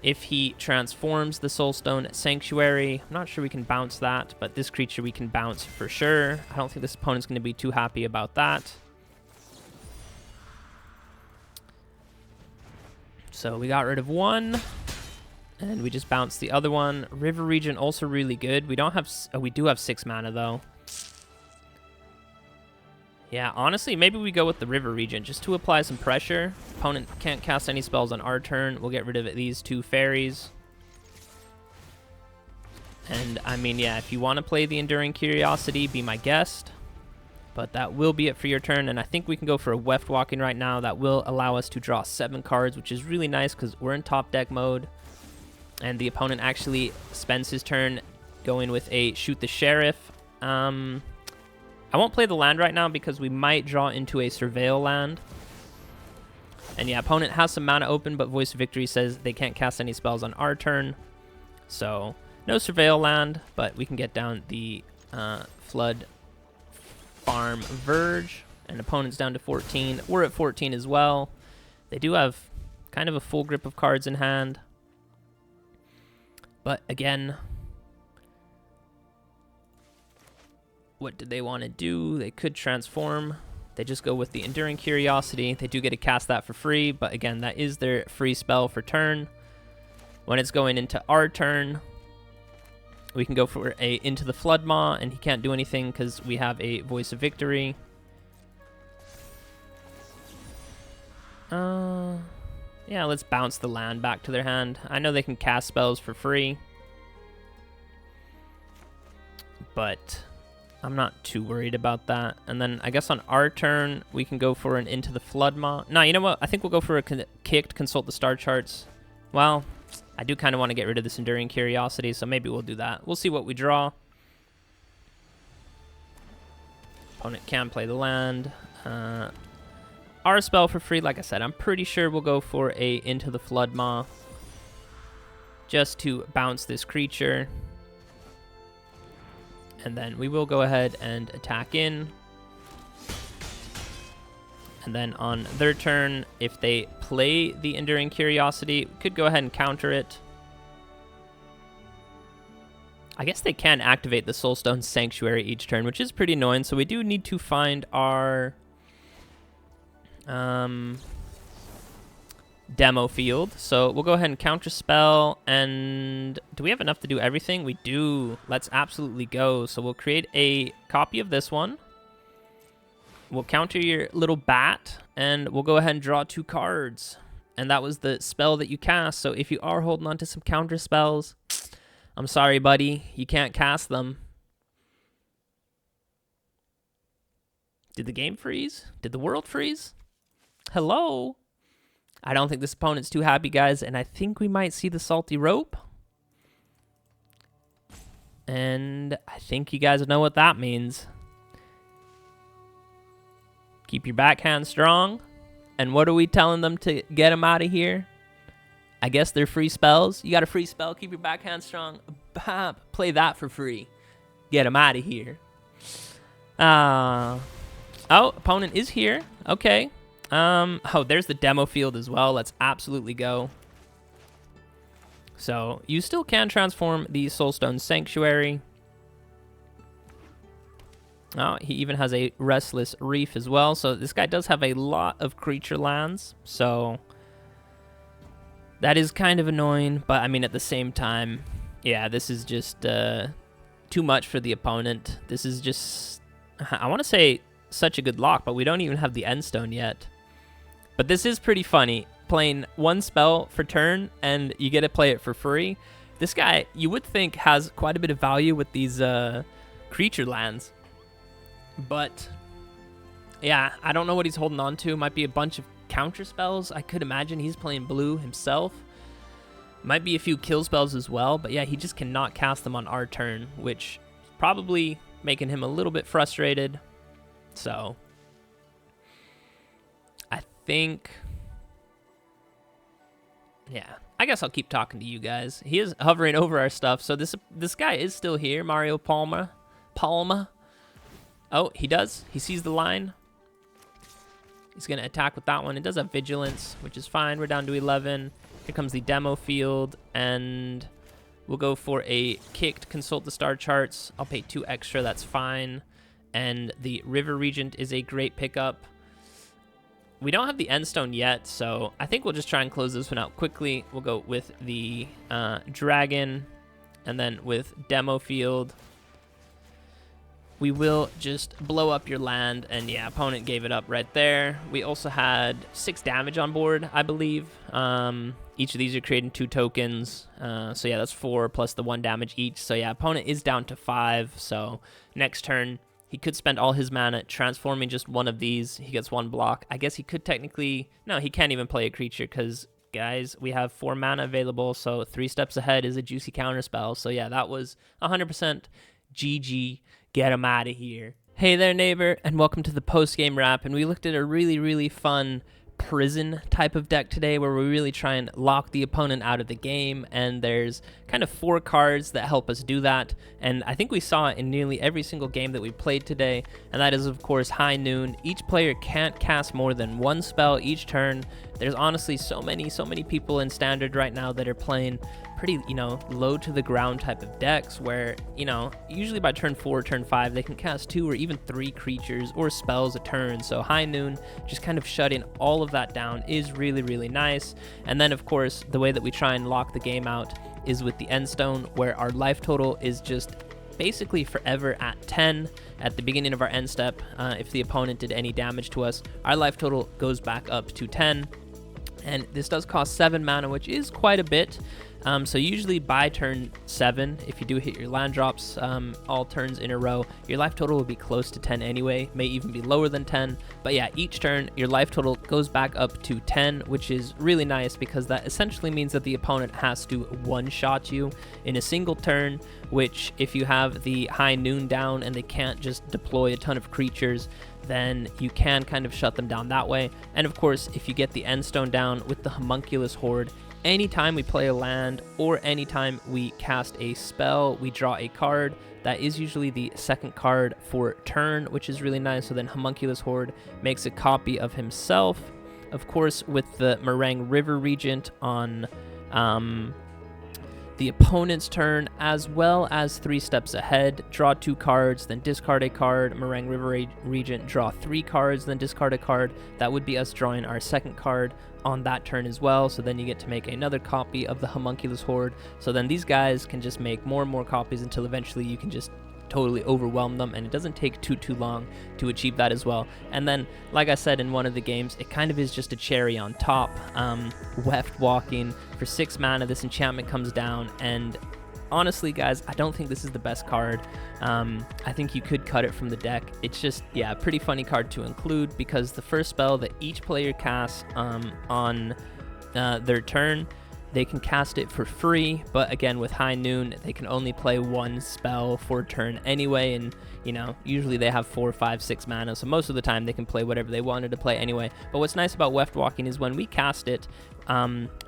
If he transforms the Soulstone Sanctuary, I'm not sure we can bounce that, but this creature we can bounce for sure. I don't think this opponent's going to be too happy about that. So we got rid of 1. And we just bounced the other one. River Regent also really good. We don't have... Oh, we do have 6 mana, though. Yeah, honestly, maybe we go with the River Regent just to apply some pressure. Opponent can't cast any spells on our turn. We'll get rid of these 2 fairies. And, I mean, yeah, if you want to play the Enduring Curiosity, be my guest. But that will be it for your turn. And I think we can go for a Weftwalking right now. That will allow us to draw 7 cards, which is really nice because we're in top deck mode. And the opponent actually spends his turn going with a Shoot the Sheriff. I won't play the land right now because we might draw into a Surveil land. And yeah, opponent has some mana open, but Voice of Victory says they can't cast any spells on our turn. So no Surveil land, but we can get down the Floodfarm Floodfarm Verge, and opponent's down to 14. We're at 14 as well. They do have kind of a full grip of cards in hand. But again, what did they want to do? They could transform. They just go with the Enduring Curiosity. They do get to cast that for free, but again, that is their free spell for turn. When it's going into our turn, we can go for a Into the Flood Maw, and he can't do anything because we have a Voice of Victory. Yeah, let's bounce the land back to their hand. I know they can cast spells for free, but I'm not too worried about that. And then I guess on our turn, we can go for an Into the Flood Maw. No, you know what? I think we'll go for a kicked Consult the Star Charts. Well, I do kind of want to get rid of this Enduring Curiosity, so maybe we'll do that. We'll see what we draw. Opponent can play the land. Our spell for free, like I said, I'm pretty sure we'll go for a Into the Flood Maw just to bounce this creature. And then we will go ahead and attack in. And then on their turn, if they play the Enduring Curiosity, we could go ahead and counter it. I guess they can activate the Soulstone Sanctuary each turn, which is pretty annoying. So we do need to find our demo field. So we'll go ahead and counter spell. And do we have enough to do everything? We do. Let's absolutely go. So we'll create a copy of this one. We'll counter your little bat, and we'll go ahead and draw 2 cards. And that was the spell that you cast. So if you are holding on to some counter spells, I'm sorry, buddy. You can't cast them. Did the game freeze? Did the world freeze? Hello? I don't think this opponent's too happy, guys, and I think we might see the Salty Rope. And I think you guys know what that means. Keep your backhand strong. And what are we telling them to get them out of here? I guess they're free spells. You got a free spell, keep your backhand strong. Play that for free. Get them out of here. Oh, opponent is here. Okay. Oh, there's the demo field as well. Let's absolutely go. So you still can transform the Soulstone Sanctuary. Oh, he even has a Restless Reef as well. So this guy does have a lot of creature lands. So that is kind of annoying. But I mean, at the same time, yeah, this is just too much for the opponent. This is just, I want to say, such a good lock, but we don't even have the Endstone yet. But this is pretty funny, playing 1 spell for turn, and you get to play it for free. This guy, you would think, has quite a bit of value with these creature lands. But, yeah, I don't know what he's holding on to. Might be a bunch of counter spells. I could imagine he's playing blue himself. Might be a few kill spells as well. But, yeah, he just cannot cast them on our turn, which is probably making him a little bit frustrated. So I think, yeah, I guess I'll keep talking to you guys. He is hovering over our stuff. So this guy is still here, Mario Palma. Oh, he does. He sees the line. He's going to attack with that one. It does have Vigilance, which is fine. We're down to 11. Here comes the demo field, and we'll go for a kicked Consult the Star Charts. I'll pay 2 extra. That's fine. And the River Regent is a great pickup. We don't have the Endstone yet, so I think we'll just try and close this one out quickly. We'll go with the Dragon, and then with Demo Field, we will just blow up your land, and yeah, opponent gave it up right there. We also had 6 damage on board, I believe. Each of these are creating 2 tokens, so yeah, that's 4 plus the 1 damage each. So yeah, opponent is down to 5, so next turn, he could spend all his mana transforming just one of these. He gets 1 block. I guess he could technically, no, he can't even play a creature because, guys, we have 4 mana available, so 3 steps ahead is a juicy counter spell. So yeah, that was 100% GG. Get him out of here. Hey there, neighbor, and welcome to the post-game wrap. And we looked at a really, really fun prison type of deck today, where we really try and lock the opponent out of the game, and there's kind of 4 cards that help us do that, and I think we saw it in nearly every single game that we played today, and that is of course Highnoon. Each player can't cast more than 1 spell each turn. There's honestly so many people in Standard right now that are playing pretty, low to the ground type of decks where, usually by turn 4, turn 5, they can cast 2 or even 3 creatures or spells a turn. So Highnoon, just kind of shutting all of that down is really nice. And then of course, the way that we try and lock the game out is with the Endstone, where our life total is just basically forever at 10 at the beginning of our end step. If the opponent did any damage to us, our life total goes back up to 10. And this does cost 7 mana, which is quite a bit. So usually by turn 7, if you do hit your land drops all turns in a row, your life total will be close to 10 anyway, may even be lower than 10. But yeah, each turn your life total goes back up to 10, which is really nice because that essentially means that the opponent has to one-shot you in a single turn, which if you have the Highnoon down and they can't just deploy a ton of creatures, then you can kind of shut them down that way. And of course, if you get the Endstone down with the Homunculus Horde, anytime we play a land or anytime we cast a spell, we draw a card. That is usually the second card for turn, which is really nice. So then Homunculus Horde makes a copy of himself. Of course, with the Marang River Regent on the opponent's turn, as well as 3 steps ahead, draw 2 cards, then discard a card. Marang River Regent, draw 3 cards, then discard a card. That would be us drawing our second card on that turn as well. So then you get to make another copy of the Homunculus Horde. So then these guys can just make more and more copies until eventually you can just totally overwhelm them, and it doesn't take too long to achieve that as well. And then, like I said in one of the games, it kind of is just a cherry on top. Weftwalking for 6 mana, this enchantment comes down, and honestly guys, I don't think this is the best card. I think you could cut it from the deck. It's just, yeah, a pretty funny card to include because the first spell that each player casts on their turn, they can cast it for free, but again with Highnoon, they can only play 1 spell for turn anyway, and usually they have 4, 5, 6 mana, so most of the time they can play whatever they wanted to play anyway. But what's nice about Weftwalking is when we cast it,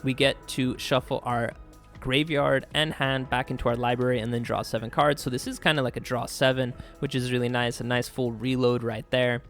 we get to shuffle our graveyard and hand back into our library and then draw 7 cards. So this is kind of like a draw 7, which is really nice, a nice full reload right there.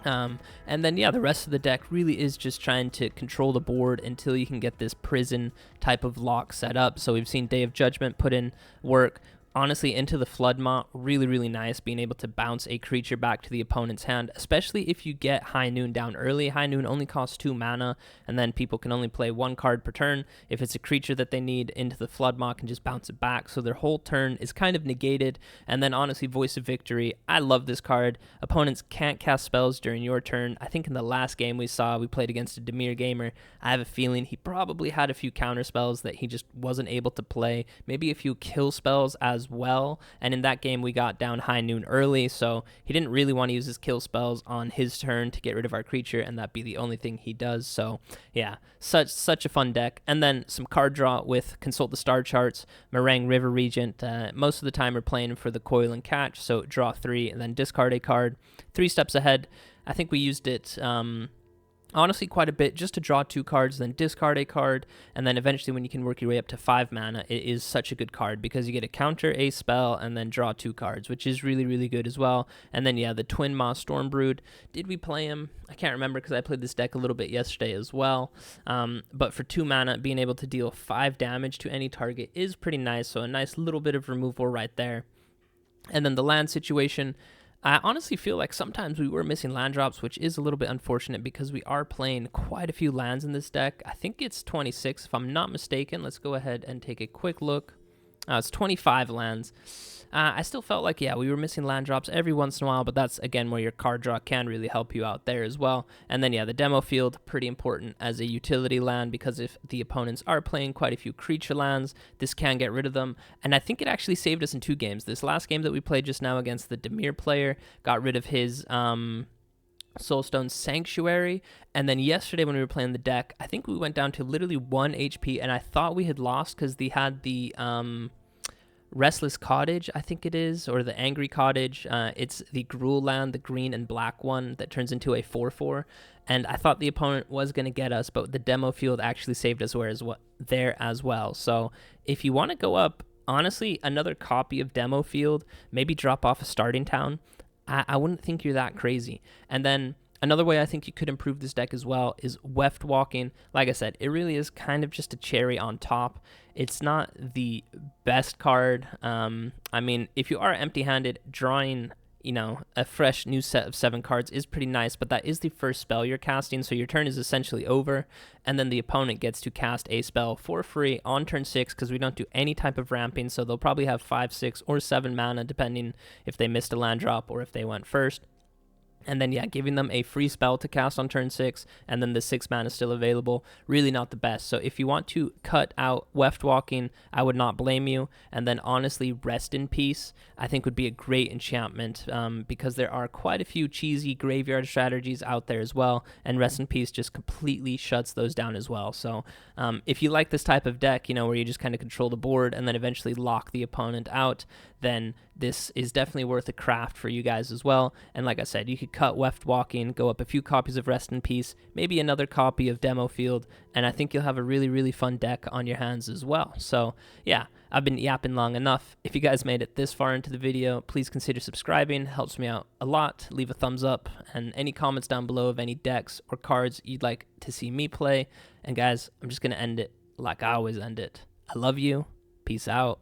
And then, yeah, the rest of the deck really is just trying to control the board until you can get this prison type of lock set up. So we've seen Day of Judgment put in work. Honestly, Into the Flood Maw, really nice, being able to bounce a creature back to the opponent's hand, especially if you get Highnoon down early. Highnoon only costs 2 mana, and then people can only play 1 card per turn. If it's a creature that they need, Into the Flood Maw can just bounce it back, so their whole turn is kind of negated. And then honestly, Voice of Victory, I love this card. Opponents can't cast spells during your turn. I think in the last game we played against a Demir gamer. I have a feeling he probably had a few counter spells that he just wasn't able to play, maybe a few kill spells as well, and in that game we got down Highnoon early, so he didn't really want to use his kill spells on his turn to get rid of our creature, and that be the only thing he does. So yeah, such a fun deck. And then some card draw with Consult the Star Charts, Marang River Regent. Most of the time we're playing for the Coil and Catch, so draw 3 and then discard a card. 3 steps ahead, I think we used it honestly quite a bit just to draw 2 cards, then discard a card, and then eventually when you can work your way up to 5 mana, it is such a good card because you get to counter a spell and then draw 2 cards, which is really good as well. And then yeah, the Twinmaw Stormbrood, did we play him? I can't remember because I played this deck a little bit yesterday as well. But for 2 mana, being able to deal 5 damage to any target is pretty nice, so a nice little bit of removal right there. And then the land situation, I honestly feel like sometimes we were missing land drops, which is a little bit unfortunate because we are playing quite a few lands in this deck. I think it's 26 if I'm not mistaken. Let's go ahead and take a quick look. It's 25 lands. I still felt like, yeah, we were missing land drops every once in a while, but that's, again, where your card draw can really help you out there as well. And then, yeah, the demo field, pretty important as a utility land because if the opponents are playing quite a few creature lands, this can get rid of them. And I think it actually saved us in 2 games. This last game that we played just now against the Demir player got rid of his Soulstone Sanctuary, and then yesterday when we were playing the deck, I think we went down to literally 1 HP, and I thought we had lost because they had the Restless Cottage, I think it is, or the Angry Cottage. It's the Gruul land, the green and black one that turns into a 4/4. And I thought the opponent was going to get us, but the demo field actually saved us there as well. So if you want to go up, honestly, another copy of demo field, maybe drop off a starting town, I wouldn't think you're that crazy. And then another way I think you could improve this deck as well is Weftwalking. Like I said, it really is kind of just a cherry on top. It's not the best card. I mean, if you are empty-handed, drawing, a fresh new set of 7 cards is pretty nice, but that is the first spell you're casting, so your turn is essentially over, and then the opponent gets to cast a spell for free on turn 6 because we don't do any type of ramping, so they'll probably have 5, 6, or 7 mana, depending if they missed a land drop or if they went first. And then, yeah, giving them a free spell to cast on turn 6, and then the 6 mana is still available. Really not the best. So if you want to cut out Weftwalking, I would not blame you. And then, honestly, Rest in Peace, I think would be a great enchantment because there are quite a few cheesy graveyard strategies out there as well, and Rest in Peace just completely shuts those down as well. So if you like this type of deck, where you just kind of control the board and then eventually lock the opponent out, then this is definitely worth a craft for you guys as well. And like I said, you could cut Weftwalking, go up a few copies of Rest in Peace, maybe another copy of Demo Field, and I think you'll have a really, really fun deck on your hands as well. So yeah, I've been yapping long enough. If you guys made it this far into the video, please consider subscribing. It helps me out a lot. Leave a thumbs up and any comments down below of any decks or cards you'd like to see me play. And guys, I'm just going to end it like I always end it. I love you. Peace out.